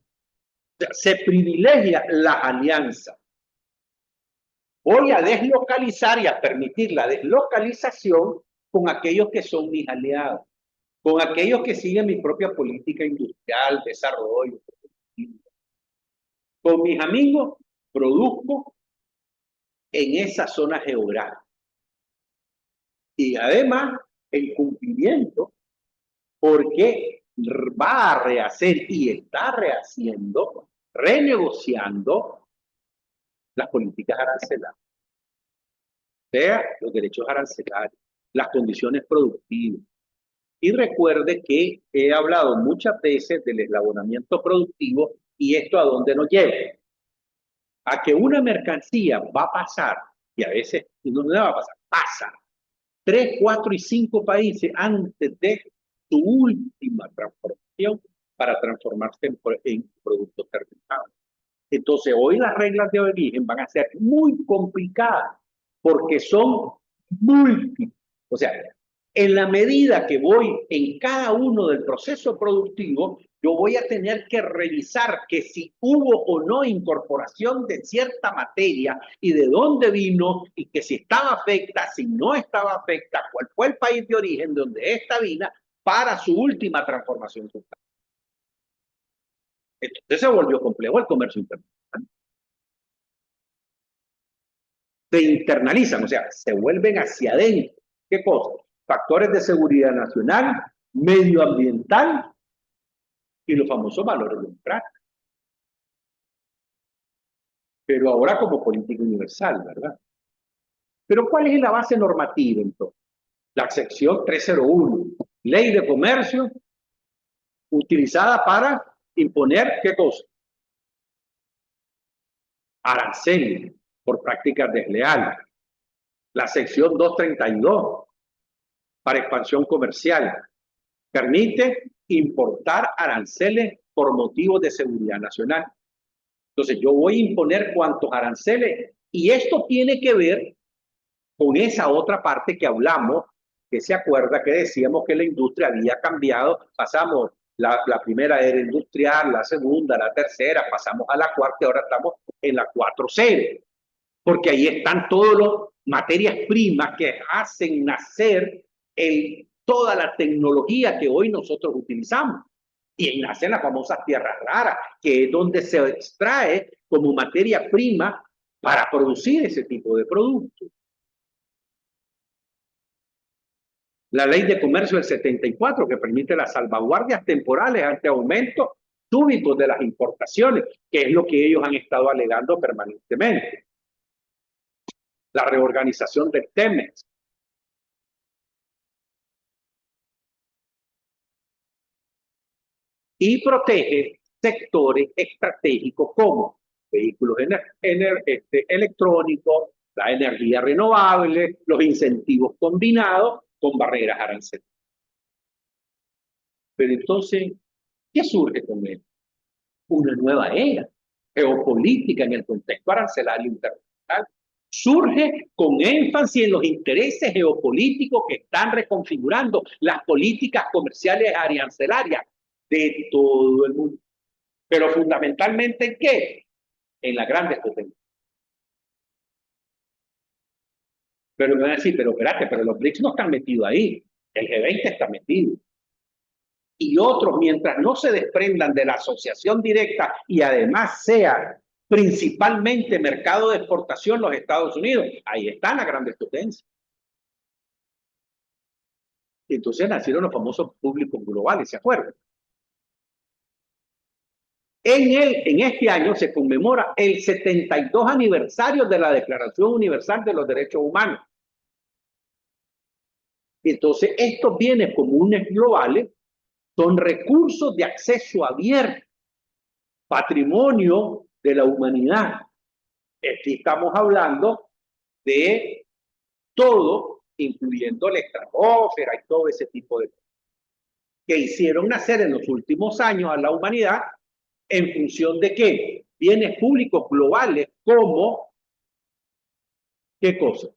se privilegia la alianza. Voy a deslocalizar y a permitir la deslocalización con aquellos que son mis aliados, con aquellos que siguen mi propia política industrial, desarrollo. Con mis amigos produzco en esa zona geográfica. Y además, el cumplimiento, porque va a rehacer y está rehaciendo, renegociando las políticas arancelarias, sea los derechos arancelarios, las condiciones productivas. Y recuerde que he hablado muchas veces del eslabonamiento productivo y esto a dónde nos lleva. A que una mercancía va a pasar, y a veces no va a pasar, pasa 3, 4 y 5 países antes de su última transformación para transformarse en productos terminados. Entonces, hoy las reglas de origen van a ser muy complicadas porque son múltiples. O sea, en la medida que voy en cada uno del proceso productivo, yo voy a tener que revisar que si hubo o no incorporación de cierta materia y de dónde vino y que si estaba afecta, si no estaba afecta, cuál fue el país de origen donde esta vino para su última transformación sustancial. Entonces se volvió complejo el comercio internacional. Se internalizan, o sea, se vuelven hacia adentro. ¿Qué cosa? Factores de seguridad nacional, medioambiental y los famosos valores democráticos. Pero ahora como política universal, ¿verdad? Pero ¿cuál es la base normativa entonces? La sección 301, Ley de Comercio, utilizada para imponer, ¿qué cosa? Aranceles por prácticas desleales. La sección 232, para expansión comercial, permite importar aranceles por motivos de seguridad nacional. Entonces yo voy a imponer cuántos aranceles y esto tiene que ver con esa otra parte que hablamos, que se acuerda que decíamos que la industria había cambiado, pasamos, la primera era industrial, la segunda, la tercera, pasamos a la cuarta y ahora estamos en la 4.0, porque ahí están todas las materias primas que hacen nacer toda la tecnología que hoy nosotros utilizamos. Y ahí nacen las famosas tierras raras, que es donde se extrae como materia prima para producir ese tipo de productos. La ley de comercio del 74, que permite las salvaguardias temporales ante aumentos súbitos de las importaciones, que es lo que ellos han estado alegando permanentemente. La reorganización del TEMEX. Y protege sectores estratégicos como vehículos electrónicos, la energía renovable, los incentivos combinados con barreras arancelarias. Pero entonces, ¿qué surge con esto? Una nueva era geopolítica en el contexto arancelario internacional. Surge con énfasis en los intereses geopolíticos que están reconfigurando las políticas comerciales arancelarias de todo el mundo. Pero fundamentalmente ¿en qué? En las grandes potencias. Pero me van a decir, pero espérate, pero los BRICS no están metidos ahí. El G20 está metido. y otros, mientras no se desprendan de la asociación directa y además sea principalmente mercado de exportación los Estados Unidos, ahí están las grandes potencias. Y entonces nacieron los famosos públicos globales, ¿se acuerdan? En este año se conmemora el 72 aniversario de la Declaración Universal de los Derechos Humanos. Entonces, estos bienes comunes globales son recursos de acceso abierto, patrimonio de la humanidad. Aquí estamos hablando de todo, incluyendo la estratosfera y todo ese tipo de cosas, que hicieron nacer en los últimos años a la humanidad en función de qué? Bienes públicos globales como, ¿qué cosa?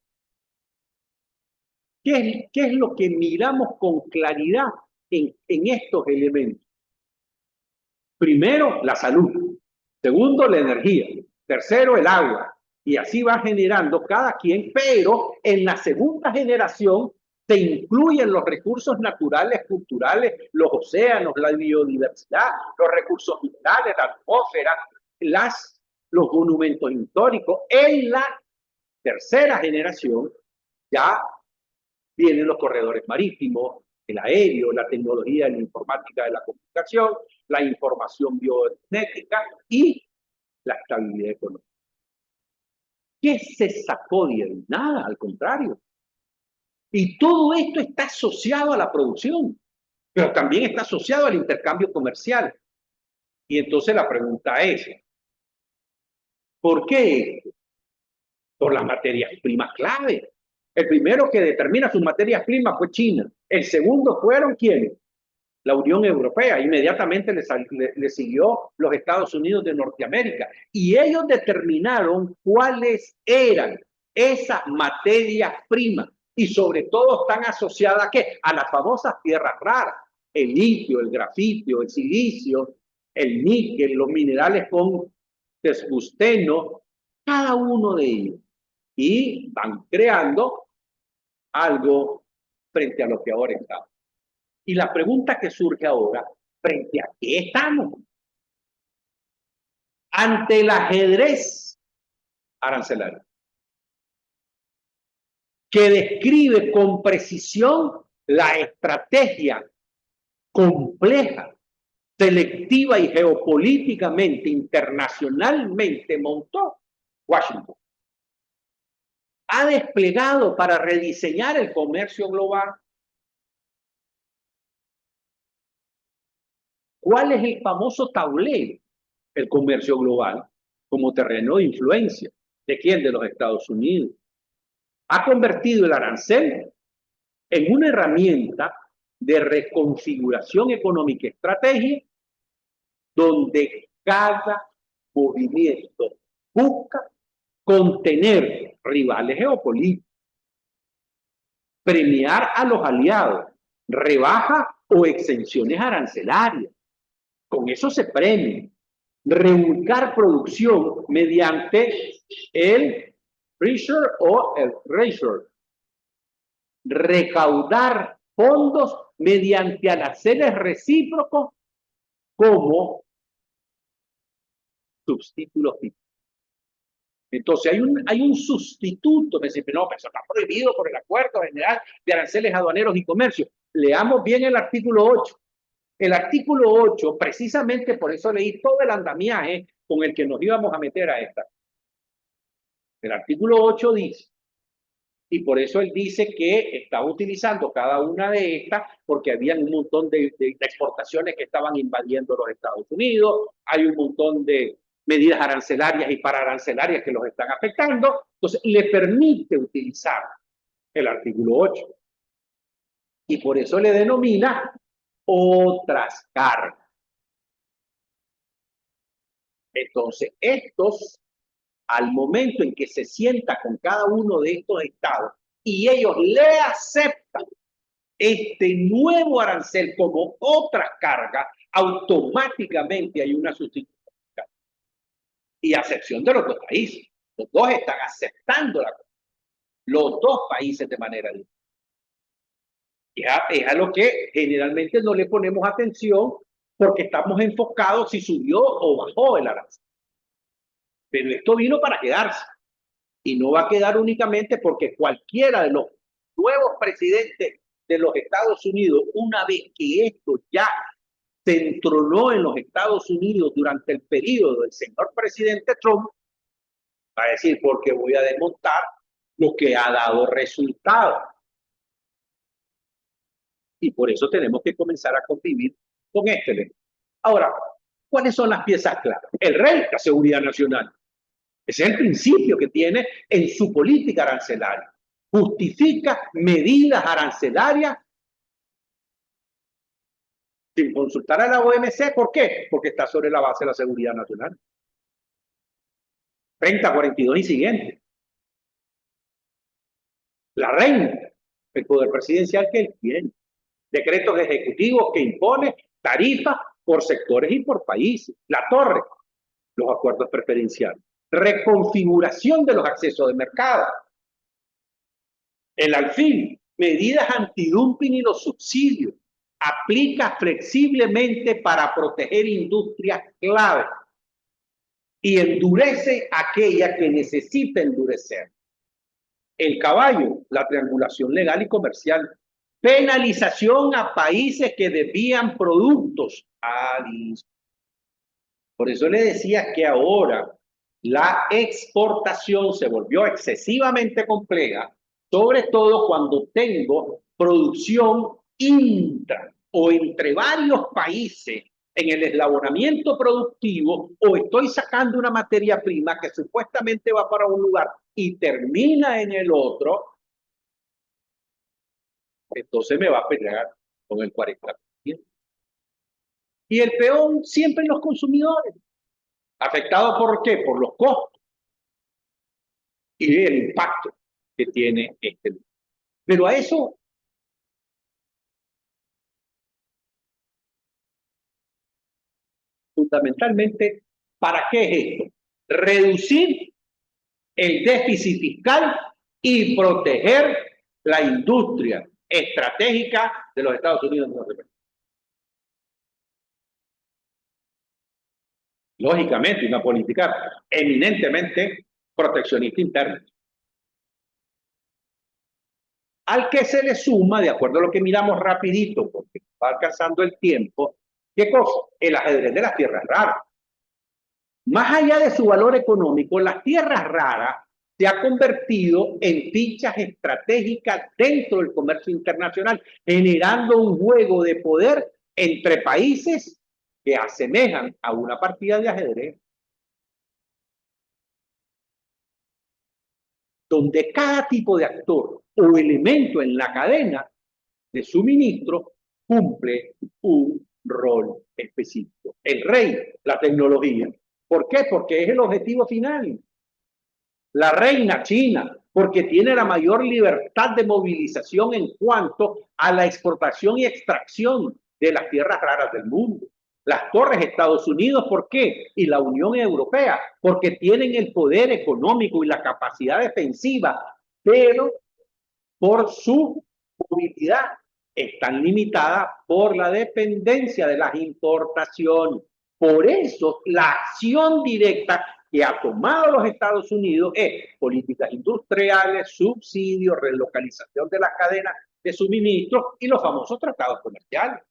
¿Qué es lo que miramos con claridad en estos elementos? Primero, la salud. Segundo, la energía. Tercero, el agua. Y así va generando cada quien, pero en la segunda generación se incluyen los recursos naturales, culturales, los océanos, la biodiversidad, los recursos minerales, la atmósfera, los monumentos históricos. En la tercera generación ya vienen los corredores marítimos, el aéreo, la tecnología, la informática de la comunicación, la información biogenética y la estabilidad económica. ¿Qué se sacó de ahí? Nada, al contrario. Y todo esto está asociado a la producción, pero también está asociado al intercambio comercial. Y entonces la pregunta es, ¿por qué? Por las materias primas clave. El primero que determina sus materias primas fue China. El segundo fueron ¿quiénes? La Unión Europea. Inmediatamente le siguió los Estados Unidos de Norteamérica. Y ellos determinaron cuáles eran esas materias primas. Y sobre todo están asociadas ¿a qué? A las famosas tierras raras. El litio, el grafito, el silicio, el níquel, los minerales con tungsteno, cada uno de ellos. Y van creando algo frente a lo que ahora estamos. Y la pregunta que surge ahora, ¿frente a qué estamos? Ante el ajedrez arancelario, que describe con precisión la estrategia compleja, selectiva y geopolíticamente, internacionalmente montó Washington. Ha desplegado para rediseñar el comercio global. ¿Cuál es el famoso tablero? El comercio global como terreno de influencia. ¿De quién? De los Estados Unidos. Ha convertido el arancel en una herramienta de reconfiguración económica y estrategia donde cada movimiento busca contener rivales geopolíticos, premiar a los aliados, rebajas o exenciones arancelarias. Con eso se premia. Reubicar producción mediante el pressure o el pressure. Recaudar fondos mediante aranceles recíprocos como subtítulos. Entonces hay un sustituto. Me dicen, no, pero eso está prohibido por el Acuerdo General de Aranceles Aduaneros y Comercio. Leamos bien el artículo 8. El artículo 8, precisamente por eso leí todo el andamiaje con el que nos íbamos a meter a esta. El artículo 8 dice, y por eso él dice que estaba utilizando cada una de estas porque había un montón de exportaciones que estaban invadiendo los Estados Unidos, hay un montón de medidas arancelarias y pararancelarias que los están afectando, entonces le permite utilizar el artículo 8. Y por eso le denomina otras cargas. Entonces, estos, al momento en que se sienta con cada uno de estos estados y ellos le aceptan este nuevo arancel como otra carga, automáticamente hay una sustitución. Y a excepción de los dos países. Los dos están aceptando la cosa. Los dos países de manera diferente. Es a lo que generalmente no le ponemos atención porque estamos enfocados si subió o bajó el arancel. Pero esto vino para quedarse y no va a quedar únicamente porque cualquiera de los nuevos presidentes de los Estados Unidos, una vez que esto ya se entronó en los Estados Unidos durante el periodo del señor presidente Trump, va a decir, porque voy a desmontar lo que ha dado resultado. Y por eso tenemos que comenzar a convivir con este. Ahora, ¿cuáles son las piezas claves? El rey, la seguridad nacional. Ese es el principio que tiene en su política arancelaria. Justifica medidas arancelarias sin consultar a la OMC. ¿Por qué? Porque está sobre la base de la seguridad nacional. 30, 42 y siguiente. La reina, el poder presidencial que él tiene. Decretos ejecutivos que impone tarifas por sectores y por países. La torre, los acuerdos preferenciales. Reconfiguración de los accesos de mercado. El alfil, medidas antidumping y los subsidios. Aplica flexiblemente para proteger industrias clave y endurece aquella que necesita endurecer. El caballo, la triangulación legal y comercial. Penalización a países que desvían productos adicionales. Por eso le decía que ahora la exportación se volvió excesivamente compleja, sobre todo cuando tengo producción intra o entre varios países en el eslabonamiento productivo, o estoy sacando una materia prima que supuestamente va para un lugar y termina en el otro, entonces me va a pelear con el 40%. Y el peón siempre en los consumidores. ¿Afectado por qué? Por los costos y el impacto que tiene este. Pero a eso, fundamentalmente, ¿para qué es esto? Reducir el déficit fiscal y proteger la industria estratégica de los Estados Unidos. Lógicamente, una política eminentemente proteccionista interna. Al que se le suma, de acuerdo a lo que miramos rapidito, porque va alcanzando el tiempo, ¿qué cosa? El ajedrez de las tierras raras. Más allá de su valor económico, las tierras raras se ha convertido en fichas estratégicas dentro del comercio internacional, generando un juego de poder entre países que asemejan a una partida de ajedrez, donde cada tipo de actor o elemento en la cadena de suministro cumple un rol específico. El rey, la tecnología. ¿Por qué? Porque es el objetivo final. La reina China, porque tiene la mayor libertad de movilización en cuanto a la exportación y extracción de las tierras raras del mundo. Las torres Estados Unidos, ¿por qué? Y la Unión Europea, porque tienen el poder económico y la capacidad defensiva, pero por su movilidad están limitadas por la dependencia de las importaciones. Por eso, la acción directa que ha tomado los Estados Unidos es políticas industriales, subsidios, relocalización de las cadenas de suministro y los famosos tratados comerciales.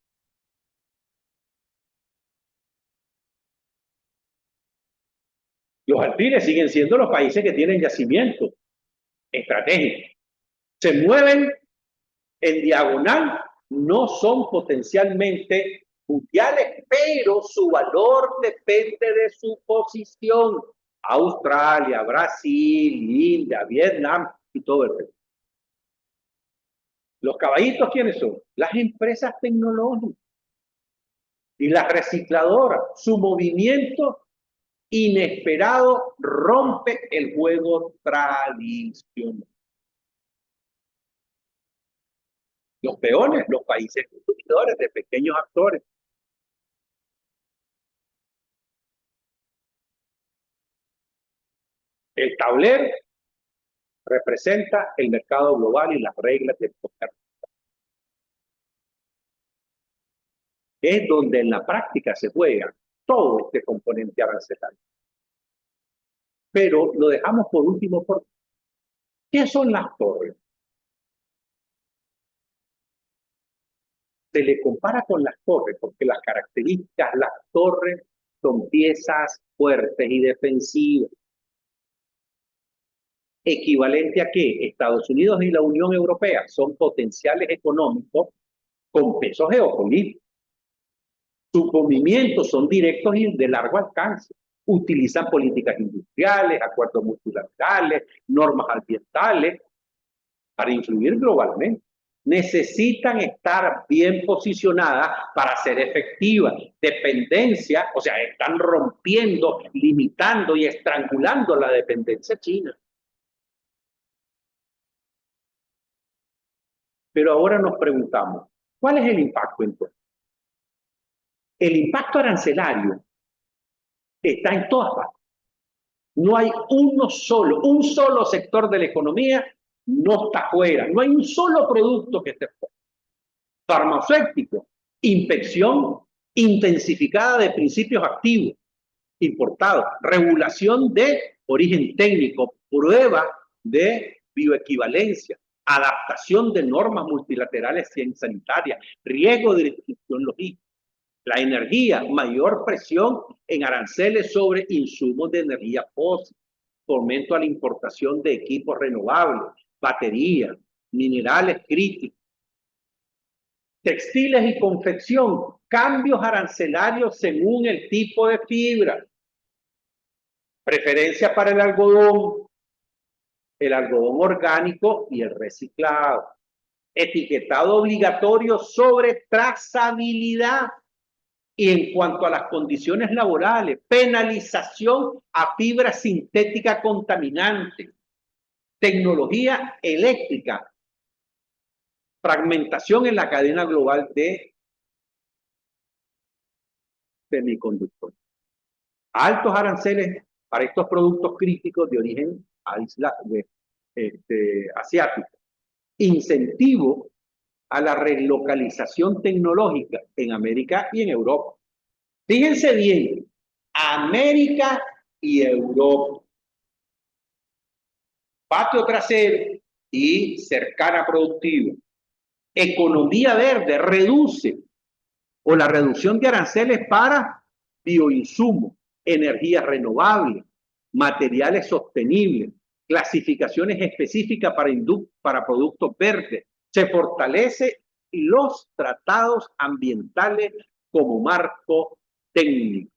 Los alpiles siguen siendo los países que tienen yacimientos estratégicos. Se mueven en diagonal, no son potencialmente mundiales, pero su valor depende de su posición. Australia, Brasil, India, Vietnam y todo el resto. Los caballitos, ¿quiénes son? Las empresas tecnológicas y las recicladoras. Su movimiento inesperado rompe el juego tradicional. Los peones, los países consumidores de pequeños actores. El tablero representa el mercado global y las reglas del comercio. es donde en la práctica se juega todo este componente arancelario. Pero lo dejamos por último. ¿Qué son las torres? Se le compara con las torres porque las características, las torres son piezas fuertes y defensivas. ¿Equivalente a qué? Estados Unidos y la Unión Europea son potenciales económicos con peso geopolítico. Sus movimientos son directos y de largo alcance. Utilizan políticas industriales, acuerdos multilaterales, normas ambientales para influir globalmente. Necesitan estar bien posicionadas para ser efectivas. Dependencia, o sea, están rompiendo, limitando y estrangulando la dependencia china. Pero ahora nos preguntamos, ¿cuál es el impacto entonces? El impacto arancelario está en todas partes. No hay un solo sector de la economía no está fuera. No hay un solo producto que esté fuera. Farmacéutico, inspección intensificada de principios activos importados, regulación de origen técnico, prueba de bioequivalencia, adaptación de normas multilaterales sanitarias, riesgo de distribución logística. La energía, mayor presión en aranceles sobre insumos de energía fósil, fomento a la importación de equipos renovables, baterías, minerales críticos, textiles y confección, cambios arancelarios según el tipo de fibra, preferencia para el algodón orgánico y el reciclado, etiquetado obligatorio sobre trazabilidad. Y en cuanto a las condiciones laborales, penalización a fibra sintética contaminante, tecnología eléctrica, fragmentación en la cadena global de semiconductores. Altos aranceles para estos productos críticos de origen asiático. Incentivo a la relocalización tecnológica en América y en Europa. Fíjense bien, América y Europa. Patio trasero y cercana productiva. Economía verde reduce o la reducción de aranceles para bioinsumos, energías renovables, materiales sostenibles, clasificaciones específicas para productos verdes. Se fortalece los tratados ambientales como marco técnico.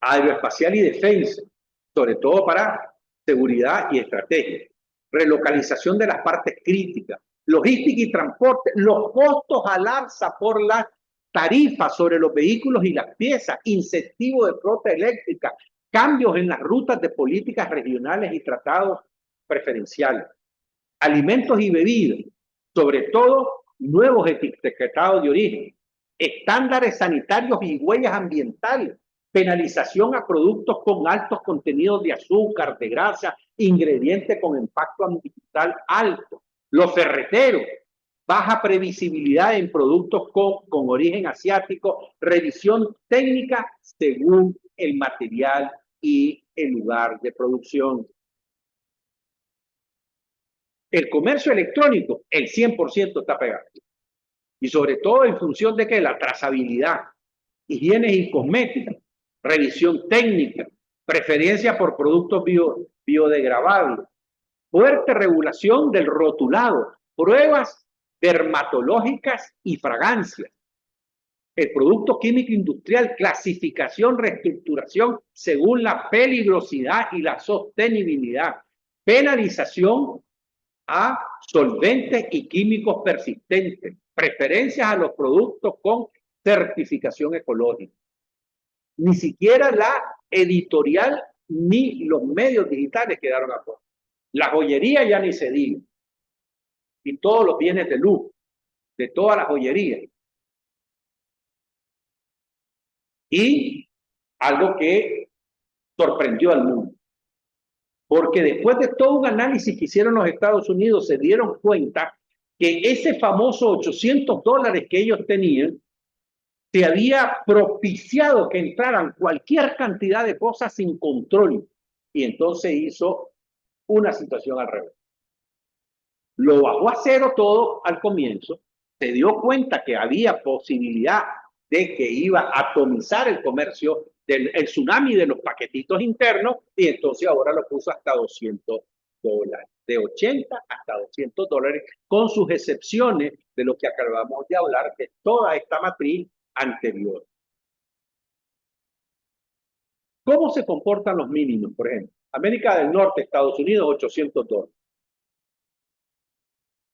Aeroespacial y defensa, sobre todo para seguridad y estrategia. Relocalización de las partes críticas, logística y transporte, los costos al alza por las tarifas sobre los vehículos y las piezas, incentivo de flota eléctrica, cambios en las rutas de políticas regionales y tratados preferenciales, alimentos y bebidas, sobre todo nuevos etiquetados de origen, estándares sanitarios y huellas ambientales, penalización a productos con altos contenidos de azúcar, de grasa, ingredientes con impacto ambiental alto. Los ferreteros, baja previsibilidad en productos con origen asiático, revisión técnica según el material y el lugar de producción. El comercio electrónico, el 100% está pegado. Y sobre todo en función de que la trazabilidad, higiene y cosmética, revisión técnica, preferencia por productos biodegradables, fuerte regulación del rotulado, pruebas dermatológicas y fragancias. El producto químico industrial, clasificación, reestructuración según la peligrosidad y la sostenibilidad. Penalización a solventes y químicos persistentes. Preferencias a los productos con certificación ecológica. Ni siquiera la editorial ni los medios digitales quedaron afuera. La joyería ya ni se diga. Y todos los bienes de luz, de toda la joyería. Y algo que sorprendió al mundo. Porque después de todo un análisis que hicieron los Estados Unidos, se dieron cuenta que ese famoso $800 que ellos tenían se había propiciado que entraran cualquier cantidad de cosas sin control. Y entonces hizo una situación al revés. Lo bajó a cero todo al comienzo, se dio cuenta que había posibilidad de que iba a atomizar el comercio, el tsunami de los paquetitos internos, y entonces ahora lo puso hasta $200, de 80 hasta $200, con sus excepciones de lo que acabamos de hablar, de toda esta matriz anterior. ¿Cómo se comportan los mínimos, por ejemplo? América del Norte, Estados Unidos, $800.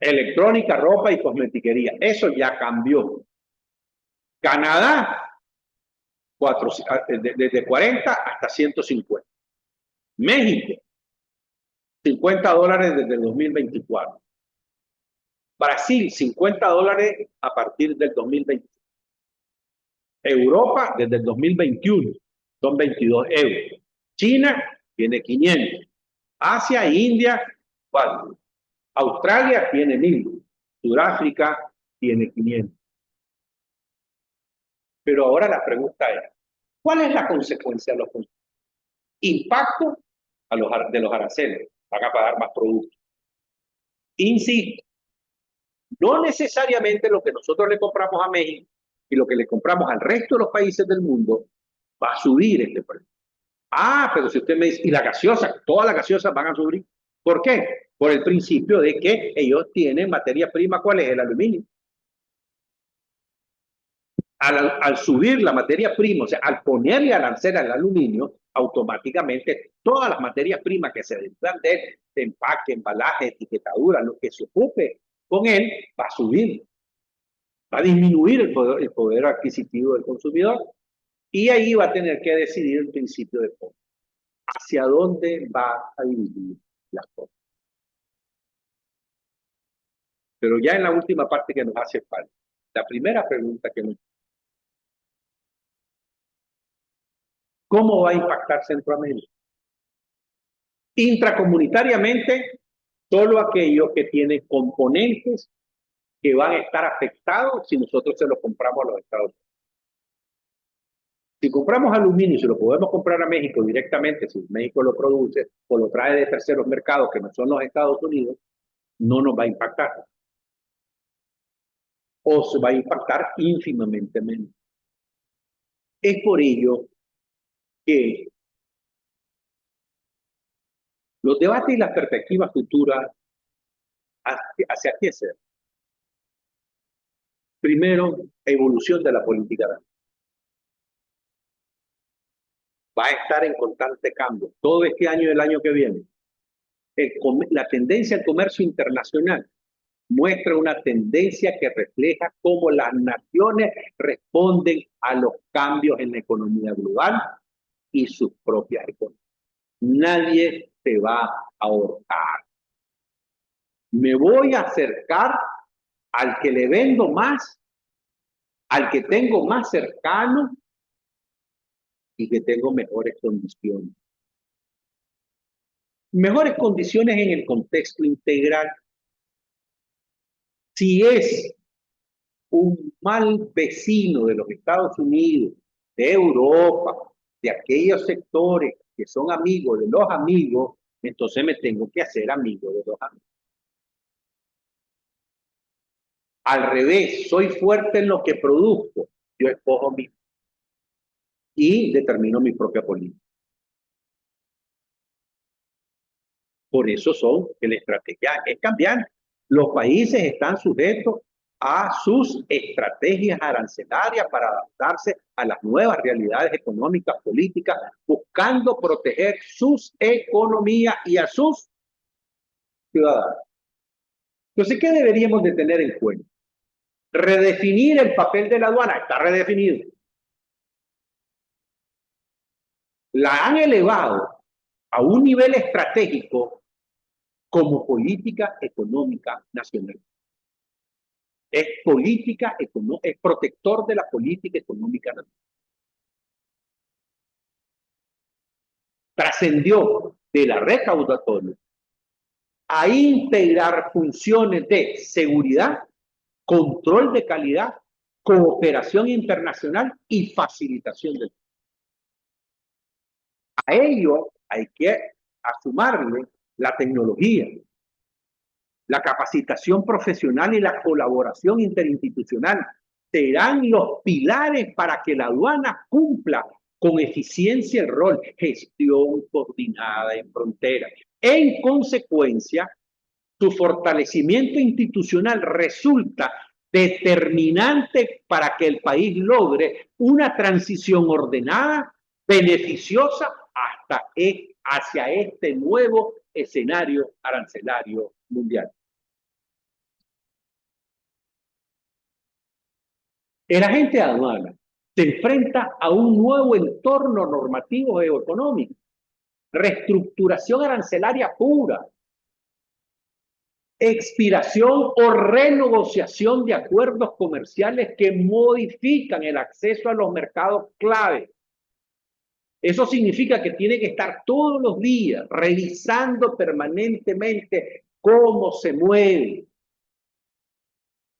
Electrónica, ropa y cosmetiquería. Eso ya cambió. Canadá, desde 40 hasta 150. México, $50 desde el 2024. Brasil, $50 a partir del 2020. Europa, desde el 2021, son 22 euros. China, tiene 500. Asia e India, 4. Australia tiene 1000. Sudáfrica tiene 500. Pero ahora la pregunta es, ¿cuál es la consecuencia de los consumidores? Impacto de los aranceles, van a pagar más productos. Insisto, no necesariamente lo que nosotros le compramos a México y lo que le compramos al resto de los países del mundo va a subir este precio. Ah, pero si usted me dice, y la gaseosa, todas las gaseosas van a subir. ¿Por qué? Por el principio de que ellos tienen materia prima, ¿cuál es? El aluminio. Al subir la materia prima, o sea, al ponerle arancel al aluminio, automáticamente todas las materias primas que se derivan de empaque, embalaje, etiquetadura, lo que se ocupe con él, va a subir, va a disminuir el poder adquisitivo del consumidor, y ahí va a tener que decidir el principio de compra. ¿Hacia dónde va a dirigir las cosas? Pero ya en la última parte que nos hace falta, la primera pregunta que nos... ¿Cómo va a impactar Centroamérica? Intracomunitariamente, solo aquellos que tienen componentes que van a estar afectados si nosotros se los compramos a los Estados Unidos. Si compramos aluminio y se lo podemos comprar a México directamente, si México lo produce o lo trae de terceros mercados que no son los Estados Unidos, no nos va a impactar. O se va a impactar ínfimamente menos. Es por ello que los debates y las perspectivas futuras hacia qué ser. Primero, evolución de la política. Va a estar en constante cambio. Todo este año y el año que viene. La tendencia al comercio internacional muestra una tendencia que refleja cómo las naciones responden a los cambios en la economía global y sus propias economías. Nadie se va a ahorcar. Me voy a acercar al que le vendo más, al que tengo más cercano y que tengo mejores condiciones. Mejores condiciones en el contexto integral. Si es un mal vecino de los Estados Unidos, de Europa, de aquellos sectores que son amigos de los amigos, entonces me tengo que hacer amigo de los amigos. Al revés, soy fuerte en lo que produzco, yo escojo mi y determino mi propia política. Por eso son que la estrategia es cambiante. Los países están sujetos a sus estrategias arancelarias para adaptarse a las nuevas realidades económicas, políticas, buscando proteger sus economías y a sus ciudadanos. Entonces, ¿qué deberíamos de tener en cuenta? Redefinir el papel de la aduana, está redefinido. La han elevado a un nivel estratégico como política económica nacional. Es política, es protector de la política económica nacional. Trascendió de la recaudatoria a integrar funciones de seguridad, control de calidad, cooperación internacional y facilitación del. A ello hay que sumarle la tecnología, la capacitación profesional y la colaboración interinstitucional. Serán los pilares para que la aduana cumpla con eficiencia el rol gestión coordinada en frontera. En consecuencia, su fortalecimiento institucional resulta determinante para que el país logre una transición ordenada, beneficiosa hacia este nuevo escenario arancelario mundial. El agente de aduana se enfrenta a un nuevo entorno normativo geoeconómico, reestructuración arancelaria pura, expiración o renegociación de acuerdos comerciales que modifican el acceso a los mercados clave. Eso significa que tiene que estar todos los días revisando permanentemente cómo se mueve,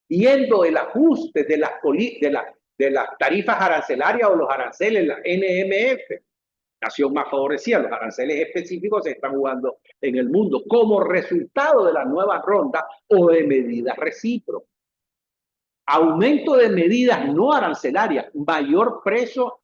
viendo el ajuste de las tarifas arancelarias o los aranceles, la NMF, nación más favorecida. Los aranceles específicos se están jugando en el mundo como resultado de la nueva ronda o de medidas recíprocas. Aumento de medidas no arancelarias, mayor peso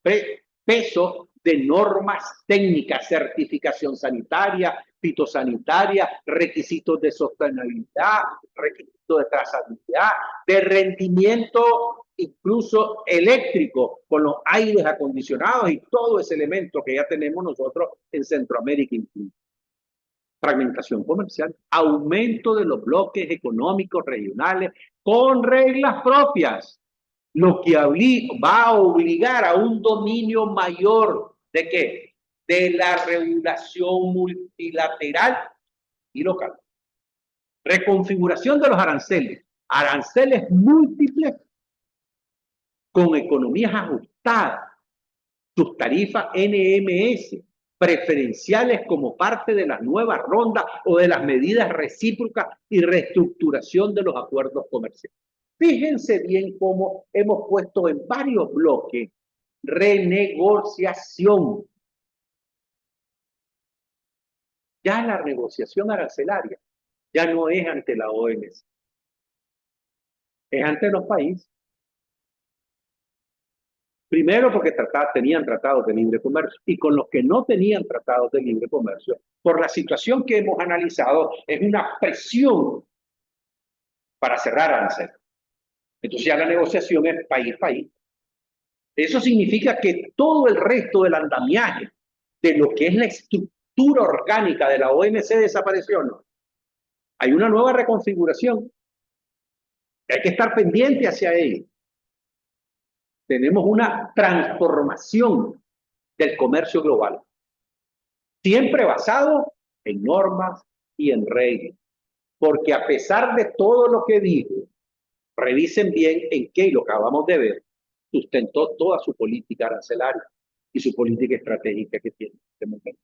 de normas técnicas, certificación sanitaria, fitosanitaria, requisitos de sostenibilidad, requisitos de trazabilidad, de rendimiento incluso eléctrico, con los aires acondicionados y todo ese elemento que ya tenemos nosotros en Centroamérica incluso. Fragmentación comercial, aumento de los bloques económicos regionales con reglas propias, lo que va a obligar a un dominio mayor ¿de qué? De la regulación multilateral y local. Reconfiguración de los aranceles múltiples con economías ajustadas, sus tarifas NMS, preferenciales como parte de las nuevas rondas o de las medidas recíprocas y reestructuración de los acuerdos comerciales. Fíjense bien cómo hemos puesto en varios bloques renegociación. Ya la negociación arancelaria ya no es ante la OMC, es ante los países. Primero porque tenían tratados de libre comercio y con los que no tenían tratados de libre comercio, por la situación que hemos analizado, es una presión para cerrar aranceles. Entonces ya la negociación es país-país. Eso significa que todo el resto del andamiaje de lo que es la estructura orgánica de la OMC desapareció, ¿no? Hay una nueva reconfiguración. Hay que estar pendiente hacia ella. Tenemos una transformación del comercio global, siempre basado en normas y en reglas. Porque a pesar de todo lo que dijo, revisen bien en qué, y lo acabamos de ver, sustentó toda su política arancelaria y su política estratégica que tiene en este momento.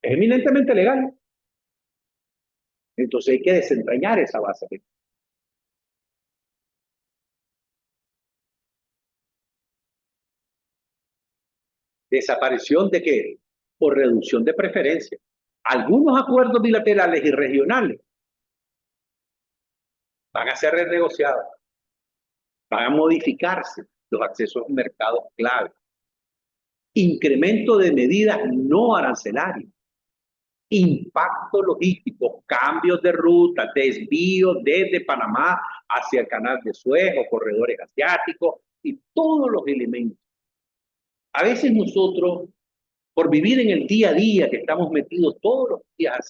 Es eminentemente legal. Entonces hay que desentrañar esa base. ¿Desaparición de qué? Por reducción de preferencias. Algunos acuerdos bilaterales y regionales van a ser renegociados, van a modificarse los accesos a mercados clave, incremento de medidas no arancelarias, impacto logístico, cambios de ruta, desvíos desde Panamá hacia el canal de Suez o corredores asiáticos y todos los elementos. A veces nosotros, por vivir en el día a día, que estamos metidos todos los días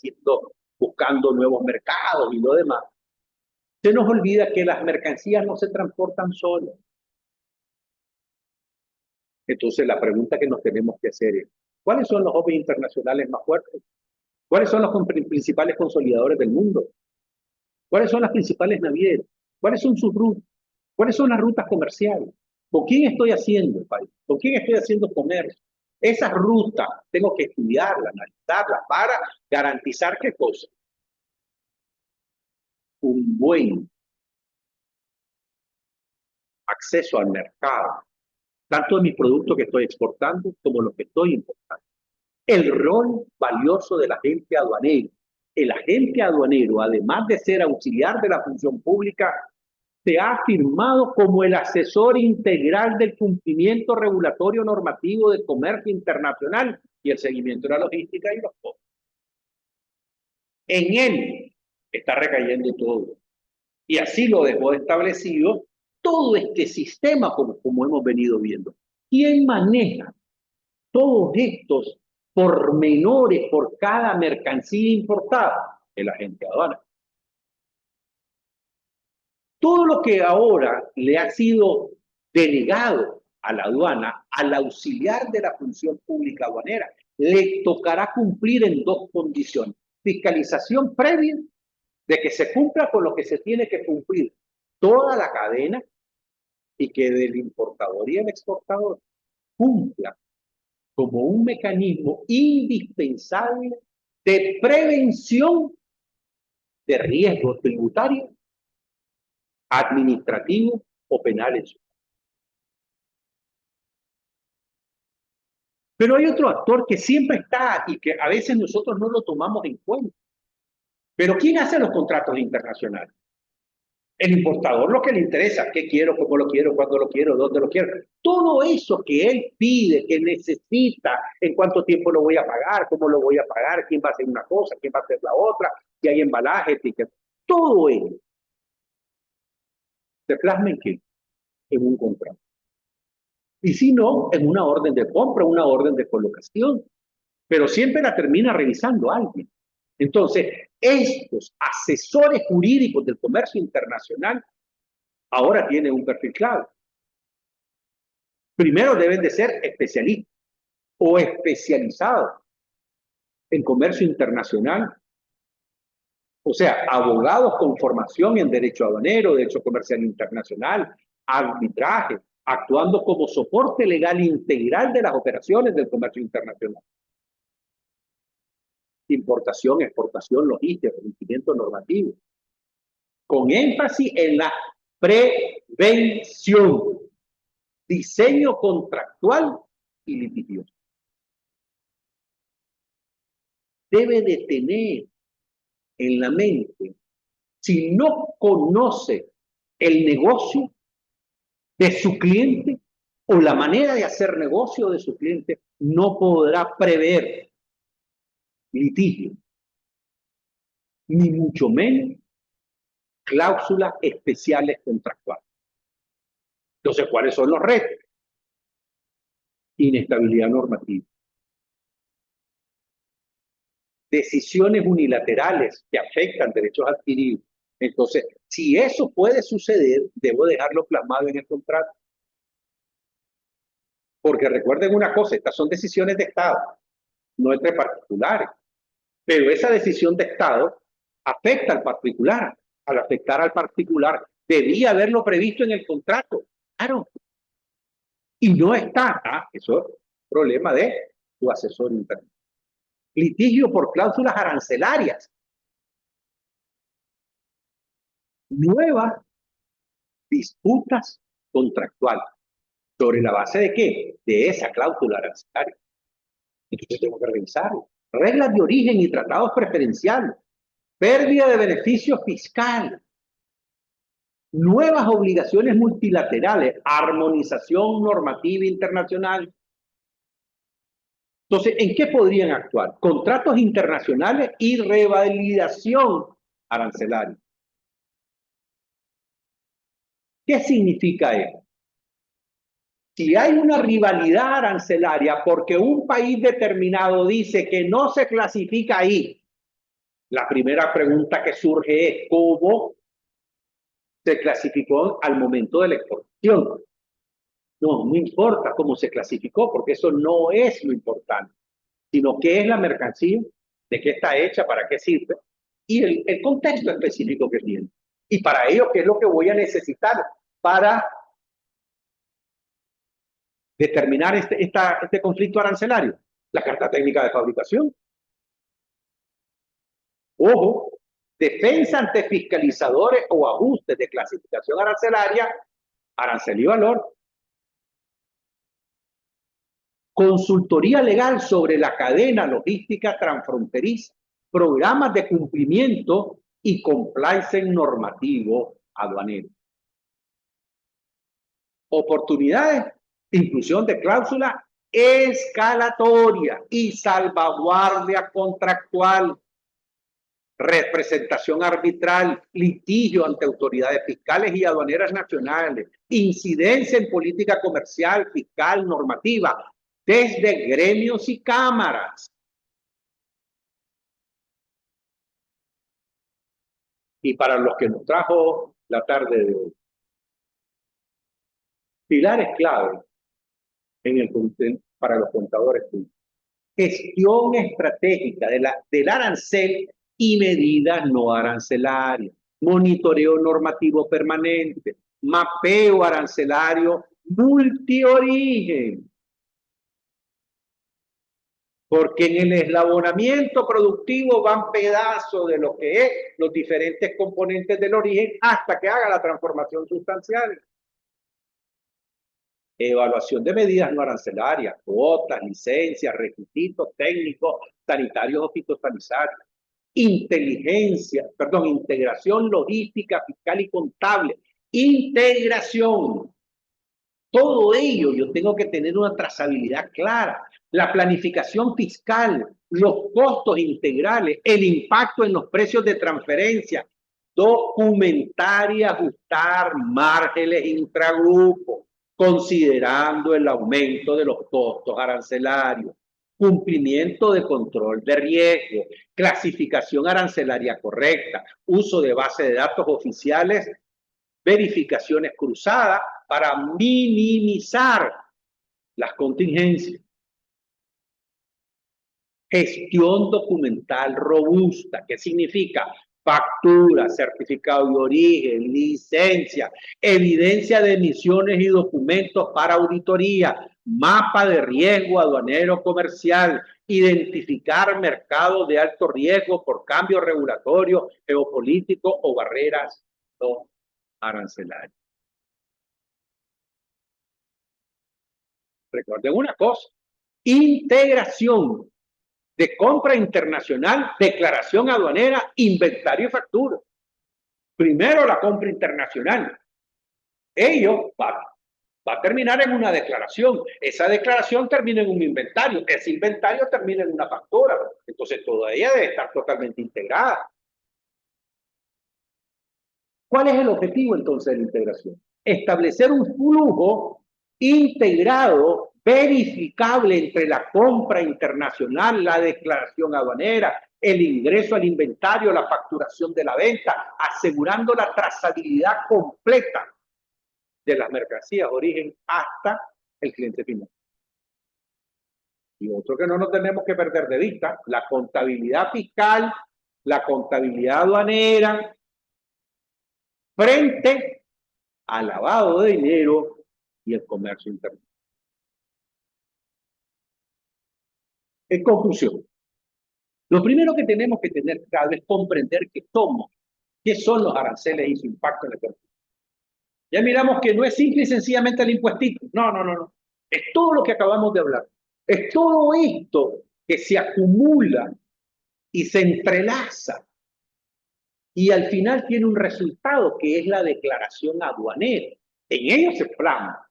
buscando nuevos mercados y lo demás, se nos olvida que las mercancías no se transportan solas. Entonces la pregunta que nos tenemos que hacer es, ¿cuáles son los hubs internacionales más fuertes? ¿Cuáles son los principales consolidadores del mundo? ¿Cuáles son las principales navieras? ¿Cuáles son sus rutas? ¿Cuáles son las rutas comerciales? ¿Con quién estoy haciendo, país? ¿Con quién estoy haciendo comercio? Esas rutas tengo que estudiarlas, analizarlas para garantizar qué cosa. un buen acceso al mercado, tanto de mis productos que estoy exportando como los que estoy importando. El rol valioso del agente aduanero. El agente aduanero, además de ser auxiliar de la función pública, se ha afirmado como el asesor integral del cumplimiento regulatorio normativo de comercio internacional y el seguimiento de la logística y los costos. En él está recayendo todo. Y así lo dejó establecido todo este sistema como hemos venido viendo. ¿Quién maneja todos estos pormenores por cada mercancía importada? El agente aduanal. Todo lo que ahora le ha sido delegado a la aduana, al auxiliar de la función pública aduanera, le tocará cumplir en dos condiciones. Fiscalización previa de que se cumpla con lo que se tiene que cumplir toda la cadena y que del importador y el exportador cumpla como un mecanismo indispensable de prevención de riesgos tributarios, administrativos o penales. Pero hay otro actor que siempre está y que a veces nosotros no lo tomamos en cuenta. Pero ¿quién hace los contratos internacionales? El importador, lo que le interesa, qué quiero, cómo lo quiero, cuándo lo quiero, dónde lo quiero. Todo eso que él pide, que necesita, en cuánto tiempo lo voy a pagar, cómo lo voy a pagar, quién va a hacer una cosa, quién va a hacer la otra, si hay embalaje, ticket. Todo ello se plasma en qué? En un contrato. Y si no, en una orden de compra, una orden de colocación. Pero siempre la termina revisando alguien. Entonces, estos asesores jurídicos del comercio internacional ahora tienen un perfil clave. Primero deben de ser especialistas o especializados en comercio internacional, o sea, abogados con formación en derecho aduanero, derecho comercial internacional, arbitraje, actuando como soporte legal integral de las operaciones del comercio internacional. Importación, exportación, logística, cumplimiento normativo, con énfasis en la prevención, diseño contractual y litigioso. Debe de tener en la mente, si no conoce el negocio de su cliente o la manera de hacer negocio de su cliente, no podrá prever litigio, ni mucho menos cláusulas especiales contractuales. Entonces, ¿cuáles son los retos? Inestabilidad normativa. Decisiones unilaterales que afectan derechos adquiridos. Entonces, si eso puede suceder, debo dejarlo plasmado en el contrato. Porque recuerden una cosa, estas son decisiones de Estado, no entre particulares. Pero esa decisión de Estado afecta al particular. Al afectar al particular, debía haberlo previsto en el contrato. Claro. Y no está. Eso es problema de tu asesor interno. Litigio por cláusulas arancelarias. Nuevas disputas contractuales. ¿Sobre la base de qué? De esa cláusula arancelaria. Entonces tengo que revisarlo. Reglas de origen y tratados preferenciales. Pérdida de beneficio fiscal. Nuevas obligaciones multilaterales. Armonización normativa internacional. Entonces, ¿en qué podrían actuar? Contratos internacionales y revalidación arancelaria. ¿Qué significa esto? Si hay una rivalidad arancelaria porque un país determinado dice que no se clasifica ahí, la primera pregunta que surge es ¿cómo se clasificó al momento de la exportación? No importa cómo se clasificó, porque eso no es lo importante, sino qué es la mercancía, de qué está hecha, para qué sirve, y el contexto específico que tiene. Y para ello, ¿qué es lo que voy a necesitar para determinar este conflicto arancelario? La carta técnica de fabricación. Ojo, defensa ante fiscalizadores o ajustes de clasificación arancelaria, arancel y valor, consultoría legal sobre la cadena logística transfronteriza, programas de cumplimiento y compliance normativo aduanero. Oportunidades, inclusión de cláusula escalatoria y salvaguardia contractual, representación arbitral, litigio ante autoridades fiscales y aduaneras nacionales, incidencia en política comercial, fiscal, normativa, desde gremios y cámaras. Y para los que nos trajo la tarde de hoy, pilares clave en para los contadores públicos. Gestión estratégica del arancel y medidas no arancelarias, monitoreo normativo permanente, mapeo arancelario multiorigen. Porque en el eslabonamiento productivo van pedazos de lo que es los diferentes componentes del origen hasta que haga la transformación sustancial. Evaluación de medidas no arancelarias, cuotas, licencias, requisitos técnicos, sanitarios o fitosanitarios. Integración logística, fiscal y contable. Integración. Todo ello yo tengo que tener una trazabilidad clara. La planificación fiscal, los costos integrales, el impacto en los precios de transferencia, documentar y ajustar márgenes intragrupos, considerando el aumento de los costos arancelarios, cumplimiento de control de riesgo, clasificación arancelaria correcta, uso de bases de datos oficiales, verificaciones cruzadas para minimizar las contingencias. Gestión documental robusta, ¿qué significa? Factura, certificado de origen, licencia, evidencia de emisiones y documentos para auditoría, mapa de riesgo aduanero comercial, identificar mercados de alto riesgo por cambios regulatorios, geopolíticos o barreras no arancelarias. Recuerden una cosa, integración de compra internacional, declaración aduanera, inventario y factura. Primero la compra internacional. Ello va a terminar en una declaración. Esa declaración termina en un inventario. Ese inventario termina en una factura. Entonces toda ella debe estar totalmente integrada. ¿Cuál es el objetivo entonces de la integración? Establecer un flujo integrado, verificable entre la compra internacional, la declaración aduanera, el ingreso al inventario, la facturación de la venta, asegurando la trazabilidad completa de las mercancías de origen hasta el cliente final. Y otro que no nos tenemos que perder de vista, la contabilidad fiscal, la contabilidad aduanera, frente al lavado de dinero y el comercio internacional. En conclusión, lo primero que tenemos que tener claro es comprender qué son los aranceles y su impacto en la economía. Ya miramos que no es simple y sencillamente el impuestito. No. Es todo lo que acabamos de hablar. Es todo esto que se acumula y se entrelaza y al final tiene un resultado que es la declaración aduanera. En ello se plasma.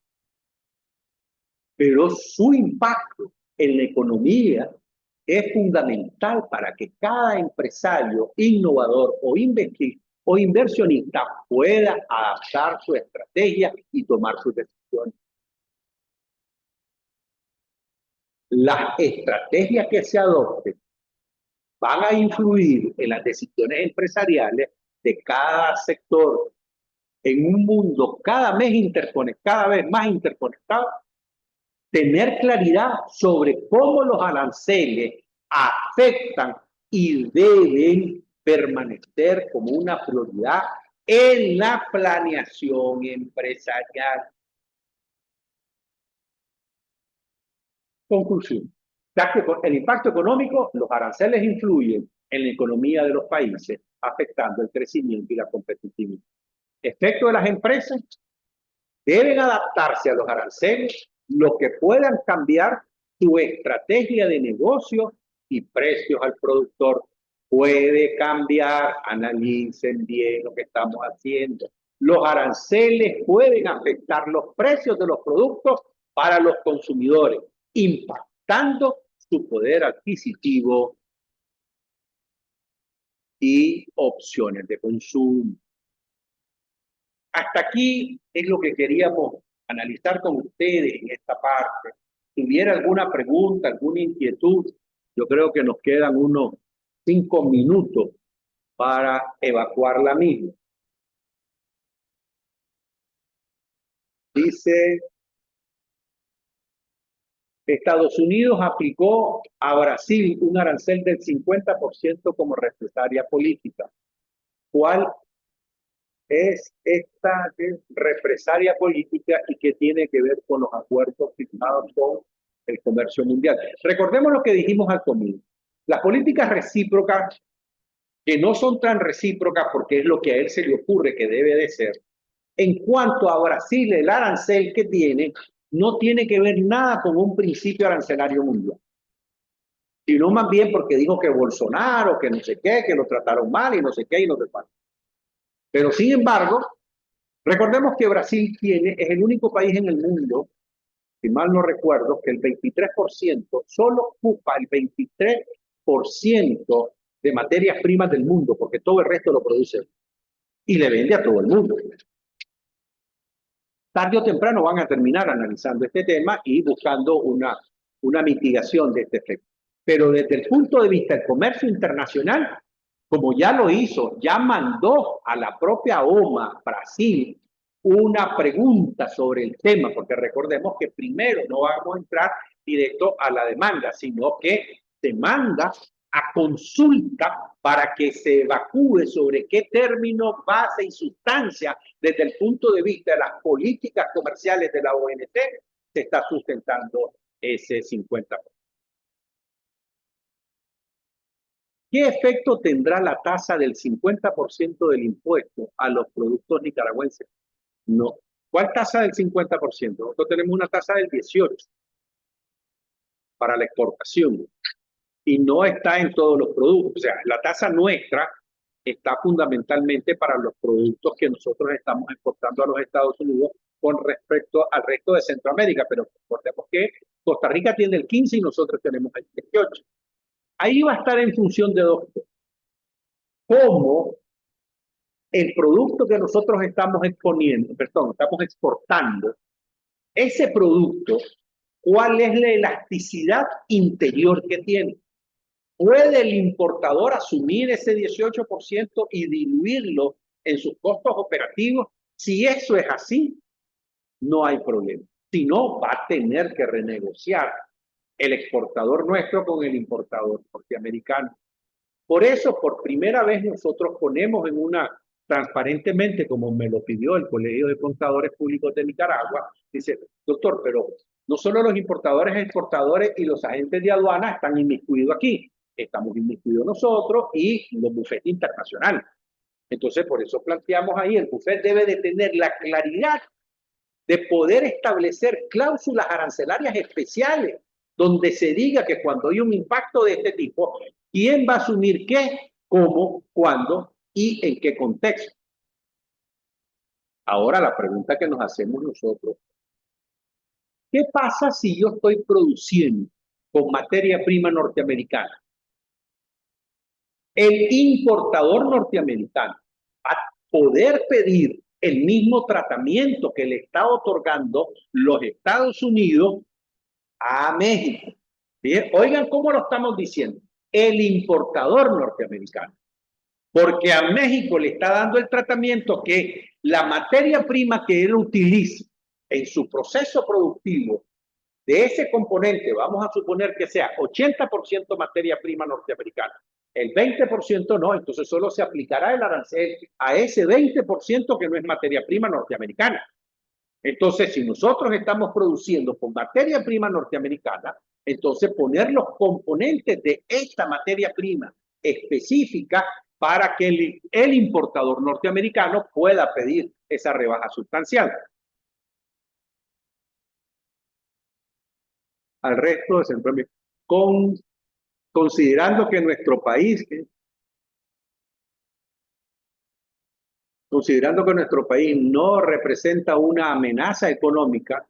Pero su impacto en la economía es fundamental para que cada empresario, innovador o inversionista pueda adaptar su estrategia y tomar sus decisiones. Las estrategias que se adopten van a influir en las decisiones empresariales de cada sector en un mundo cada vez más interconectado. Tener claridad sobre cómo los aranceles afectan y deben permanecer como una prioridad en la planeación empresarial. Conclusión. El impacto económico, los aranceles influyen en la economía de los países afectando el crecimiento y la competitividad. Efecto de las empresas, deben adaptarse a los aranceles, lo que puedan cambiar su estrategia de negocio y precios al productor. Puede cambiar, analicen bien lo que estamos haciendo. Los aranceles pueden afectar los precios de los productos para los consumidores, impactando su poder adquisitivo y opciones de consumo. Hasta aquí es lo que queríamos analizar con ustedes en esta parte. Si hubiera alguna pregunta, alguna inquietud, yo creo que nos quedan unos 5 minutos para evacuar la misma. Dice, Estados Unidos aplicó a Brasil un arancel del 50% como represalia política. ¿Cuál es esta represalia política y qué tiene que ver con los acuerdos firmados con el comercio mundial? Recordemos lo que dijimos al comienzo. Las políticas recíprocas, que no son tan recíprocas porque es lo que a él se le ocurre que debe de ser. En cuanto a Brasil, el arancel que tiene no tiene que ver nada con un principio arancelario mundial, sino más bien porque dijo que Bolsonaro, que no sé qué, que lo trataron mal y no sé qué y no sé cuánto. Pero sin embargo, recordemos que Brasil es el único país en el mundo, si mal no recuerdo, que el 23%, solo ocupa el 23% de materias primas del mundo, porque todo el resto lo produce y le vende a todo el mundo. Tarde o temprano van a terminar analizando este tema y buscando una mitigación de este efecto. Pero desde el punto de vista del comercio internacional, como ya lo hizo, ya mandó a la propia OMA, Brasil, una pregunta sobre el tema, porque recordemos que primero no vamos a entrar directo a la demanda, sino que se manda a consulta para que se evacúe sobre qué término, base y sustancia desde el punto de vista de las políticas comerciales de la OMC se está sustentando ese 50%. ¿Qué efecto tendrá la tasa del 50% del impuesto a los productos nicaragüenses? No. ¿Cuál tasa del 50%? Nosotros tenemos una tasa del 18% para la exportación y no está en todos los productos. O sea, la tasa nuestra está fundamentalmente para los productos que nosotros estamos exportando a los Estados Unidos con respecto al resto de Centroamérica, pero recordemos que Costa Rica tiene el 15% y nosotros tenemos el 18%. Ahí va a estar en función de dos cosas. Cómo el producto que nosotros estamos estamos exportando, ese producto, ¿cuál es la elasticidad interior que tiene? ¿Puede el importador asumir ese 18% y diluirlo en sus costos operativos? Si eso es así, no hay problema. Si no, va a tener que renegociar el exportador nuestro con el importador norteamericano. Por eso, por primera vez, nosotros ponemos transparentemente, como me lo pidió el Colegio de Contadores Públicos de Nicaragua, dice, doctor, pero no solo los importadores, exportadores y los agentes de aduana están inmiscuidos aquí, estamos inmiscuidos nosotros y los bufetes internacionales. Entonces, por eso planteamos ahí, el bufete debe de tener la claridad de poder establecer cláusulas arancelarias especiales, donde se diga que cuando hay un impacto de este tipo, ¿quién va a asumir qué, cómo, cuándo y en qué contexto? Ahora la pregunta que nos hacemos nosotros, ¿qué pasa si yo estoy produciendo con materia prima norteamericana? El importador norteamericano va a poder pedir el mismo tratamiento que le está otorgando los Estados Unidos a México. Bien, oigan cómo lo estamos diciendo. El importador norteamericano. Porque a México le está dando el tratamiento que la materia prima que él utiliza en su proceso productivo de ese componente, vamos a suponer que sea 80% materia prima norteamericana, el 20% no, entonces solo se aplicará el arancel a ese 20% que no es materia prima norteamericana. Entonces, si nosotros estamos produciendo con materia prima norteamericana, entonces poner los componentes de esta materia prima específica para que el importador norteamericano pueda pedir esa rebaja sustancial. Al resto de Centroamérica, considerando que nuestro país no representa una amenaza económica,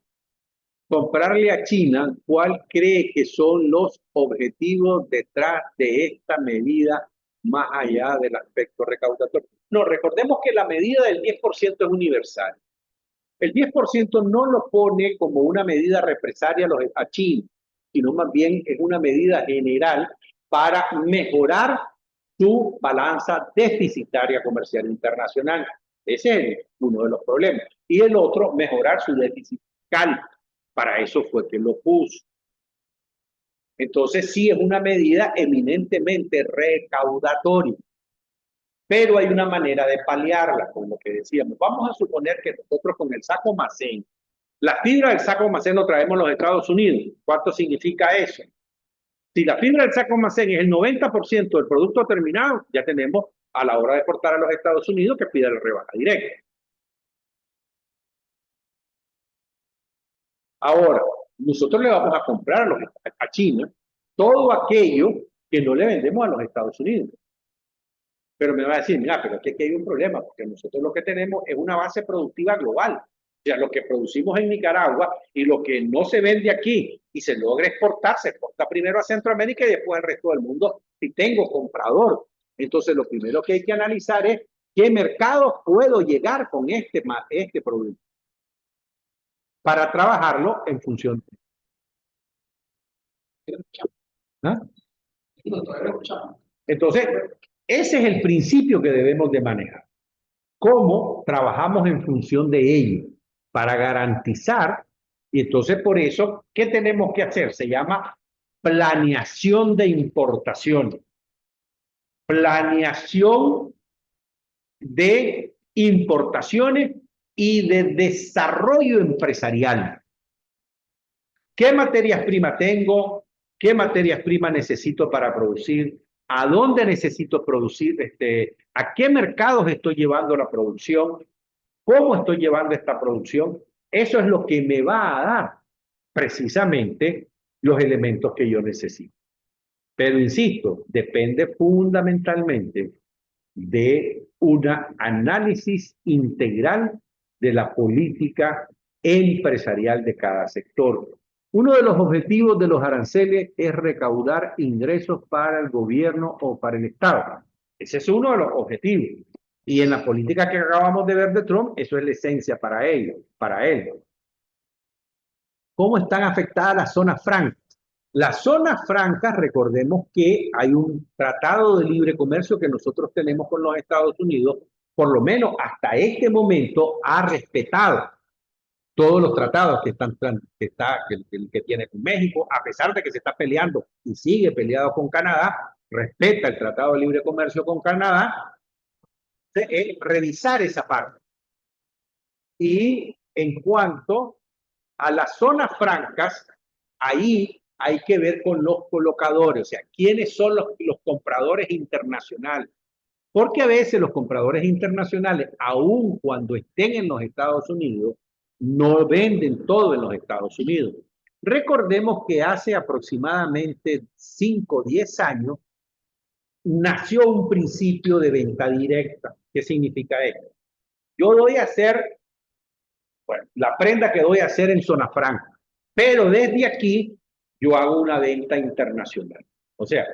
comprarle a China, ¿cuál cree que son los objetivos detrás de esta medida más allá del aspecto recaudatorio? No, recordemos que la medida del 10% es universal. El 10% no lo pone como una medida represaria a China, sino más bien es una medida general para mejorar su balanza deficitaria comercial internacional. Ese es uno de los problemas. Y el otro, mejorar su déficit fiscal. Para eso fue que lo puso. Entonces sí es una medida eminentemente recaudatoria. Pero hay una manera de paliarla, como lo que decíamos. Vamos a suponer que nosotros con el Sacomacén, la fibra del Sacomacén lo traemos a los Estados Unidos. ¿Cuánto significa eso? Si la fibra del Sacomacén es el 90% del producto terminado, ya tenemos a la hora de exportar a los Estados Unidos que pida la rebaja directa. Ahora, nosotros le vamos a comprar a China todo aquello que no le vendemos a los Estados Unidos. Pero me va a decir, mira, pero aquí hay un problema, porque nosotros lo que tenemos es una base productiva global. O sea, lo que producimos en Nicaragua y lo que no se vende aquí y se logra exportar, se exporta primero a Centroamérica y después al resto del mundo si tengo comprador. Entonces, lo primero que hay que analizar es qué mercado puedo llegar con este producto para trabajarlo en función. ¿Ah? Entonces, ese es el principio que debemos de manejar. ¿Cómo trabajamos en función de ello? Para garantizar, y entonces por eso, ¿qué tenemos que hacer? Se llama planeación de importación. Planeación de importaciones y de desarrollo empresarial. ¿Qué materias primas tengo? ¿Qué materias primas necesito para producir? ¿A dónde necesito producir? ¿A qué mercados estoy llevando la producción? ¿Cómo estoy llevando esta producción? Eso es lo que me va a dar precisamente los elementos que yo necesito. Pero insisto, depende fundamentalmente de un análisis integral de la política empresarial de cada sector. Uno de los objetivos de los aranceles es recaudar ingresos para el gobierno o para el Estado. Ese es uno de los objetivos. Y en la política que acabamos de ver de Trump, eso es la esencia para ellos, para él. ¿Cómo están afectadas las zonas francas? Las zonas francas, recordemos que hay un tratado de libre comercio que nosotros tenemos con los Estados Unidos, por lo menos hasta este momento ha respetado todos los tratados que tiene con México, a pesar de que se está peleando y sigue peleado con Canadá, respeta el tratado de libre comercio con Canadá, es revisar esa parte. Y en cuanto a las zonas francas, ahí hay que ver con los colocadores, o sea, quiénes son los compradores internacionales. Porque a veces los compradores internacionales, aun cuando estén en los Estados Unidos, no venden todo en los Estados Unidos. Recordemos que hace aproximadamente 5 o 10 años nació un principio de venta directa. ¿Qué significa esto? Yo doy a hacer, bueno, la prenda que doy a hacer en zona franca, pero desde aquí yo hago una venta internacional. O sea,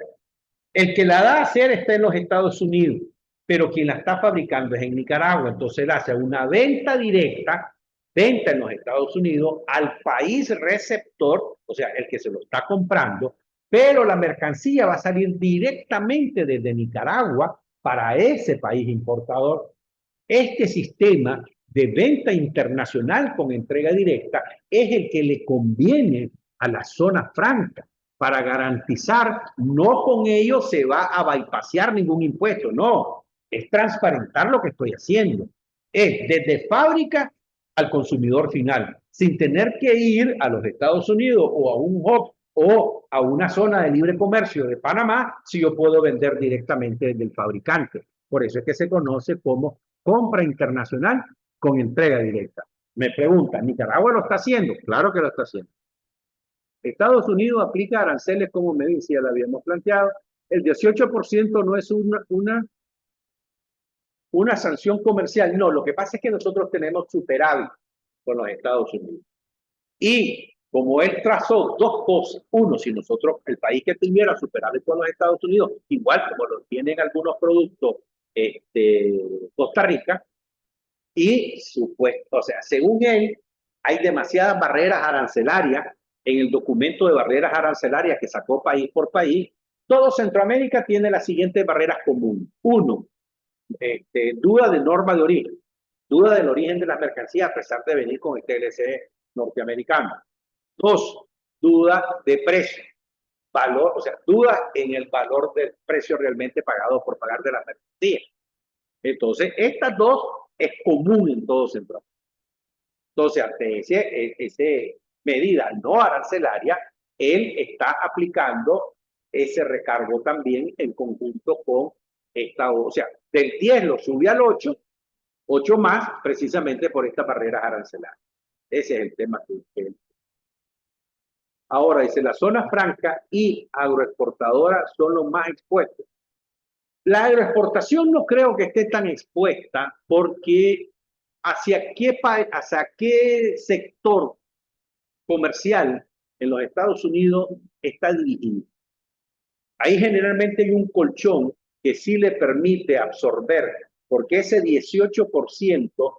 el que la da a hacer está en los Estados Unidos, pero quien la está fabricando es en Nicaragua. Entonces él hace una venta directa, venta en los Estados Unidos al país receptor, o sea, el que se lo está comprando, pero la mercancía va a salir directamente desde Nicaragua para ese país importador. Este sistema de venta internacional con entrega directa es el que le conviene a la zona franca para garantizar, no con ello se va a bypassear ningún impuesto, no, es transparentar lo que estoy haciendo. Es desde fábrica al consumidor final, sin tener que ir a los Estados Unidos o a un hub o a una zona de libre comercio de Panamá si yo puedo vender directamente desde el fabricante. Por eso es que se conoce como compra internacional con entrega directa. Me preguntan, ¿Nicaragua lo está haciendo? Claro que lo está haciendo. Estados Unidos aplica aranceles, como me decía, lo habíamos planteado. El 18% no es una sanción comercial. No, lo que pasa es que nosotros tenemos superávit con los Estados Unidos. Y como él trazó dos cosas, uno, si nosotros, el país que tuviera superávit con los Estados Unidos, igual como lo tienen algunos productos, Costa Rica, y supuesto, o sea, según él, hay demasiadas barreras arancelarias en el documento de barreras arancelarias que sacó país por país. Todo Centroamérica tiene las siguientes barreras comunes. Uno, duda de norma de origen, duda del origen de las mercancías a pesar de venir con el TLC norteamericano. Dos, duda de precio, valor, o sea, duda en el valor del precio realmente pagado por pagar de las mercancías. Entonces, estas dos es común en todo Centroamérica. Entonces, ante ese medida no arancelaria, él está aplicando ese recargo también en conjunto con esta, o sea, del 10 lo sube al 8 más precisamente por estas barreras arancelarias. Ese es el tema que él. Ahora dice, las zonas francas y agroexportadoras son los más expuestos. La agroexportación no creo que esté tan expuesta porque hacia qué sector comercial en los Estados Unidos está dirigido. Ahí generalmente hay un colchón que sí le permite absorber, porque ese 18%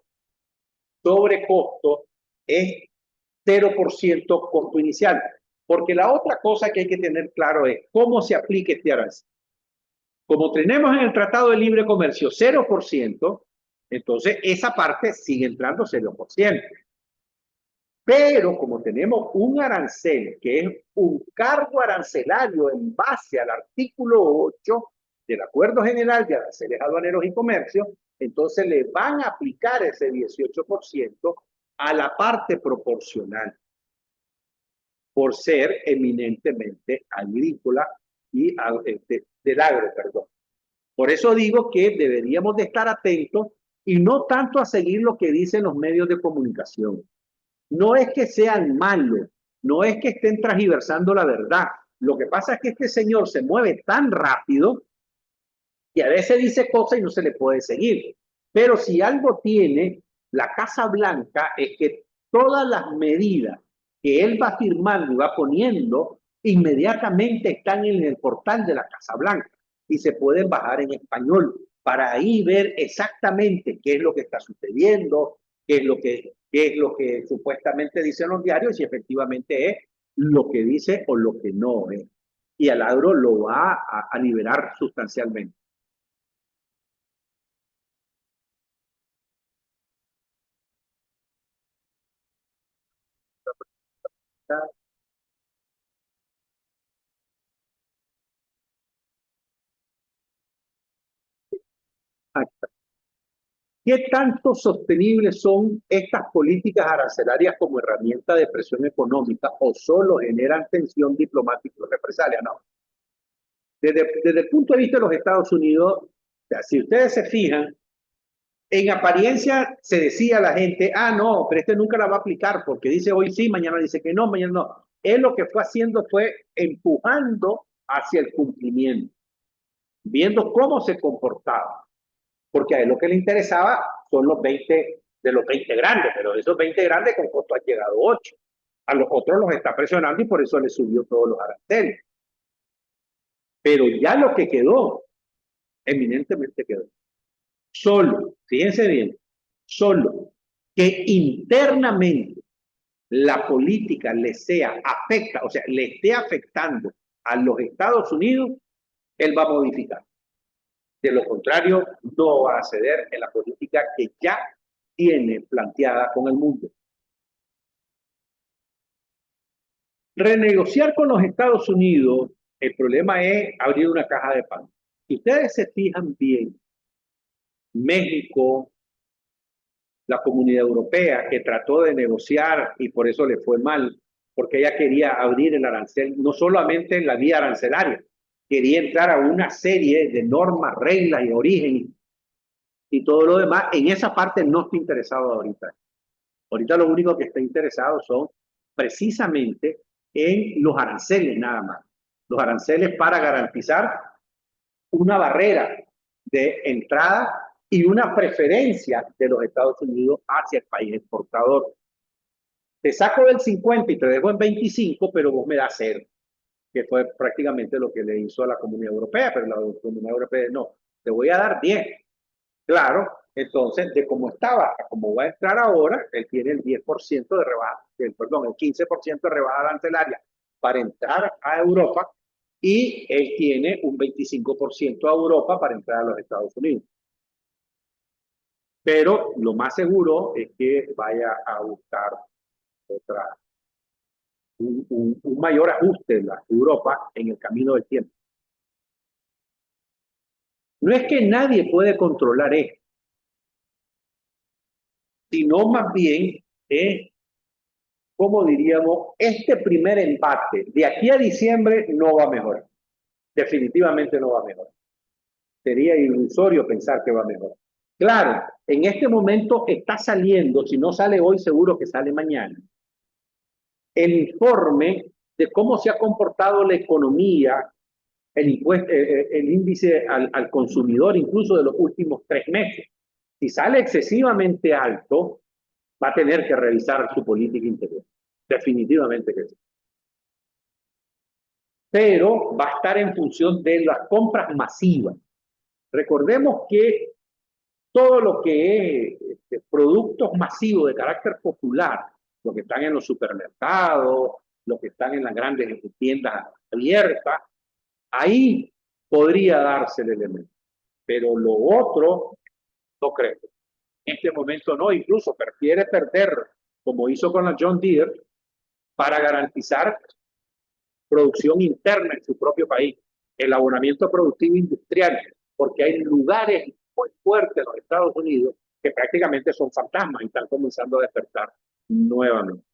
sobre costo es 0% costo inicial. Porque la otra cosa que hay que tener claro es cómo se aplica este arancel. Como tenemos en el Tratado de Libre Comercio 0%, entonces esa parte sigue entrando 0%. Pero como tenemos un arancel que es un cargo arancelario en base al artículo 8 del Acuerdo General de Aranceles Aduaneros y Comercio, entonces le van a aplicar ese 18% a la parte proporcional por ser eminentemente agrícola y del agro, perdón. Por eso digo que deberíamos de estar atentos y no tanto a seguir lo que dicen los medios de comunicación. No es que sean malos, no es que estén transgiversando la verdad. Lo que pasa es que este señor se mueve tan rápido que a veces dice cosas y no se le puede seguir. Pero si algo tiene la Casa Blanca es que todas las medidas que él va firmando y va poniendo inmediatamente están en el portal de la Casa Blanca y se pueden bajar en español para ahí ver exactamente qué es lo que está sucediendo, qué es lo que supuestamente dicen los diarios y si efectivamente es lo que dice o lo que no es. Y al agro lo va a liberar sustancialmente. ¿Qué tanto sostenibles son estas políticas arancelarias como herramienta de presión económica o solo generan tensión diplomática y represalia? No. Desde el punto de vista de los Estados Unidos, o sea, si ustedes se fijan, en apariencia se decía a la gente, ah, no, pero este nunca la va a aplicar porque dice hoy sí, mañana dice que no, mañana no. Él lo que fue haciendo fue empujando hacia el cumplimiento, viendo cómo se comportaba. Porque a él lo que le interesaba son los 20 de los 20 grandes, pero de esos 20 grandes con costo ha llegado 8. A los otros los está presionando y por eso le subió todos los aranceles. Pero ya lo que quedó, eminentemente quedó. Solo, fíjense bien, solo que internamente la política le sea afecta, o sea, le esté afectando a los Estados Unidos, él va a modificar. De lo contrario, no va a ceder en la política que ya tiene planteada con el mundo. Renegociar con los Estados Unidos, el problema es abrir una caja de pan. Si ustedes se fijan bien, México, la Comunidad Europea, que trató de negociar y por eso le fue mal porque ella quería abrir el arancel, no solamente en la vía arancelaria, quería entrar a una serie de normas, reglas y origen y todo lo demás. En esa parte no estoy interesado ahorita. Ahorita lo único que está interesado son precisamente en los aranceles nada más. Los aranceles para garantizar una barrera de entrada y una preferencia de los Estados Unidos hacia el país exportador. Te saco del 50 y te dejo en 25, pero vos me das 0, que fue prácticamente lo que le hizo a la Comunidad Europea, pero la Comunidad Europea no, te voy a dar 10. Claro, entonces, de cómo estaba a cómo va a entrar ahora, él tiene el 10% de rebaja, el 15% de rebaja arancelaria para entrar a Europa y él tiene un 25% a Europa para entrar a los Estados Unidos. Pero lo más seguro es que vaya a buscar un mayor ajuste en la Europa en el camino del tiempo. No es que nadie puede controlar esto, sino más bien es, como diríamos, este primer embate de aquí a diciembre no va a mejorar. Definitivamente no va a mejorar. Sería ilusorio pensar que va a mejorar. Claro, en este momento está saliendo, si no sale hoy, seguro que sale mañana, el informe de cómo se ha comportado la economía, el índice al consumidor, incluso de los últimos 3 meses. Si sale excesivamente alto, va a tener que revisar su política interior. Definitivamente que sí. Pero va a estar en función de las compras masivas. Recordemos que todo lo que es productos masivos de carácter popular, los que están en los supermercados, los que están en las grandes tiendas abiertas, ahí podría darse el elemento. Pero lo otro, no creo. En este momento no, incluso prefiere perder, como hizo con la John Deere, para garantizar producción interna en su propio país, el abonamiento productivo industrial, porque hay lugares muy fuertes en los Estados Unidos que prácticamente son fantasmas y están comenzando a despertar nuevamente.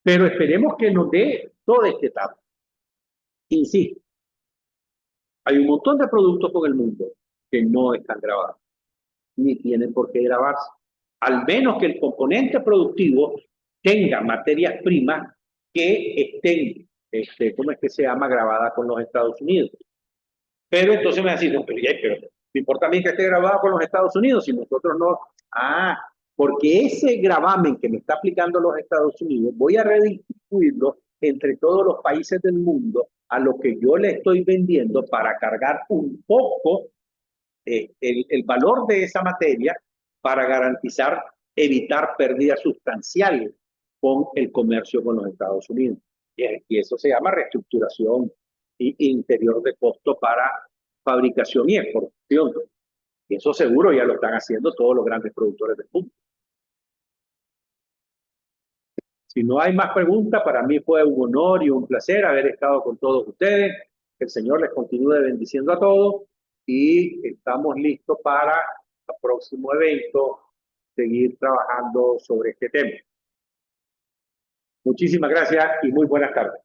Pero esperemos que nos dé toda esta etapa. Insisto, hay un montón de productos con el mundo que no están grabados, ni tienen por qué grabarse. Al menos que el componente productivo tenga materias primas que estén, ¿cómo es que se llama?, grabada con los Estados Unidos. Pero entonces me decís, no, pero me importa a mí que esté grabada con los Estados Unidos si nosotros no. Ah, porque ese gravamen que me está aplicando los Estados Unidos, voy a redistribuirlo entre todos los países del mundo a lo que yo le estoy vendiendo para cargar un poco el valor de esa materia para garantizar, evitar pérdidas sustanciales con el comercio con los Estados Unidos. Y eso se llama reestructuración interior de costo para fabricación y exportación. Y eso seguro ya lo están haciendo todos los grandes productores del mundo. Si no hay más preguntas, para mí fue un honor y un placer haber estado con todos ustedes. Que el Señor les continúe bendiciendo a todos y estamos listos para el próximo evento, seguir trabajando sobre este tema. Muchísimas gracias y muy buenas tardes.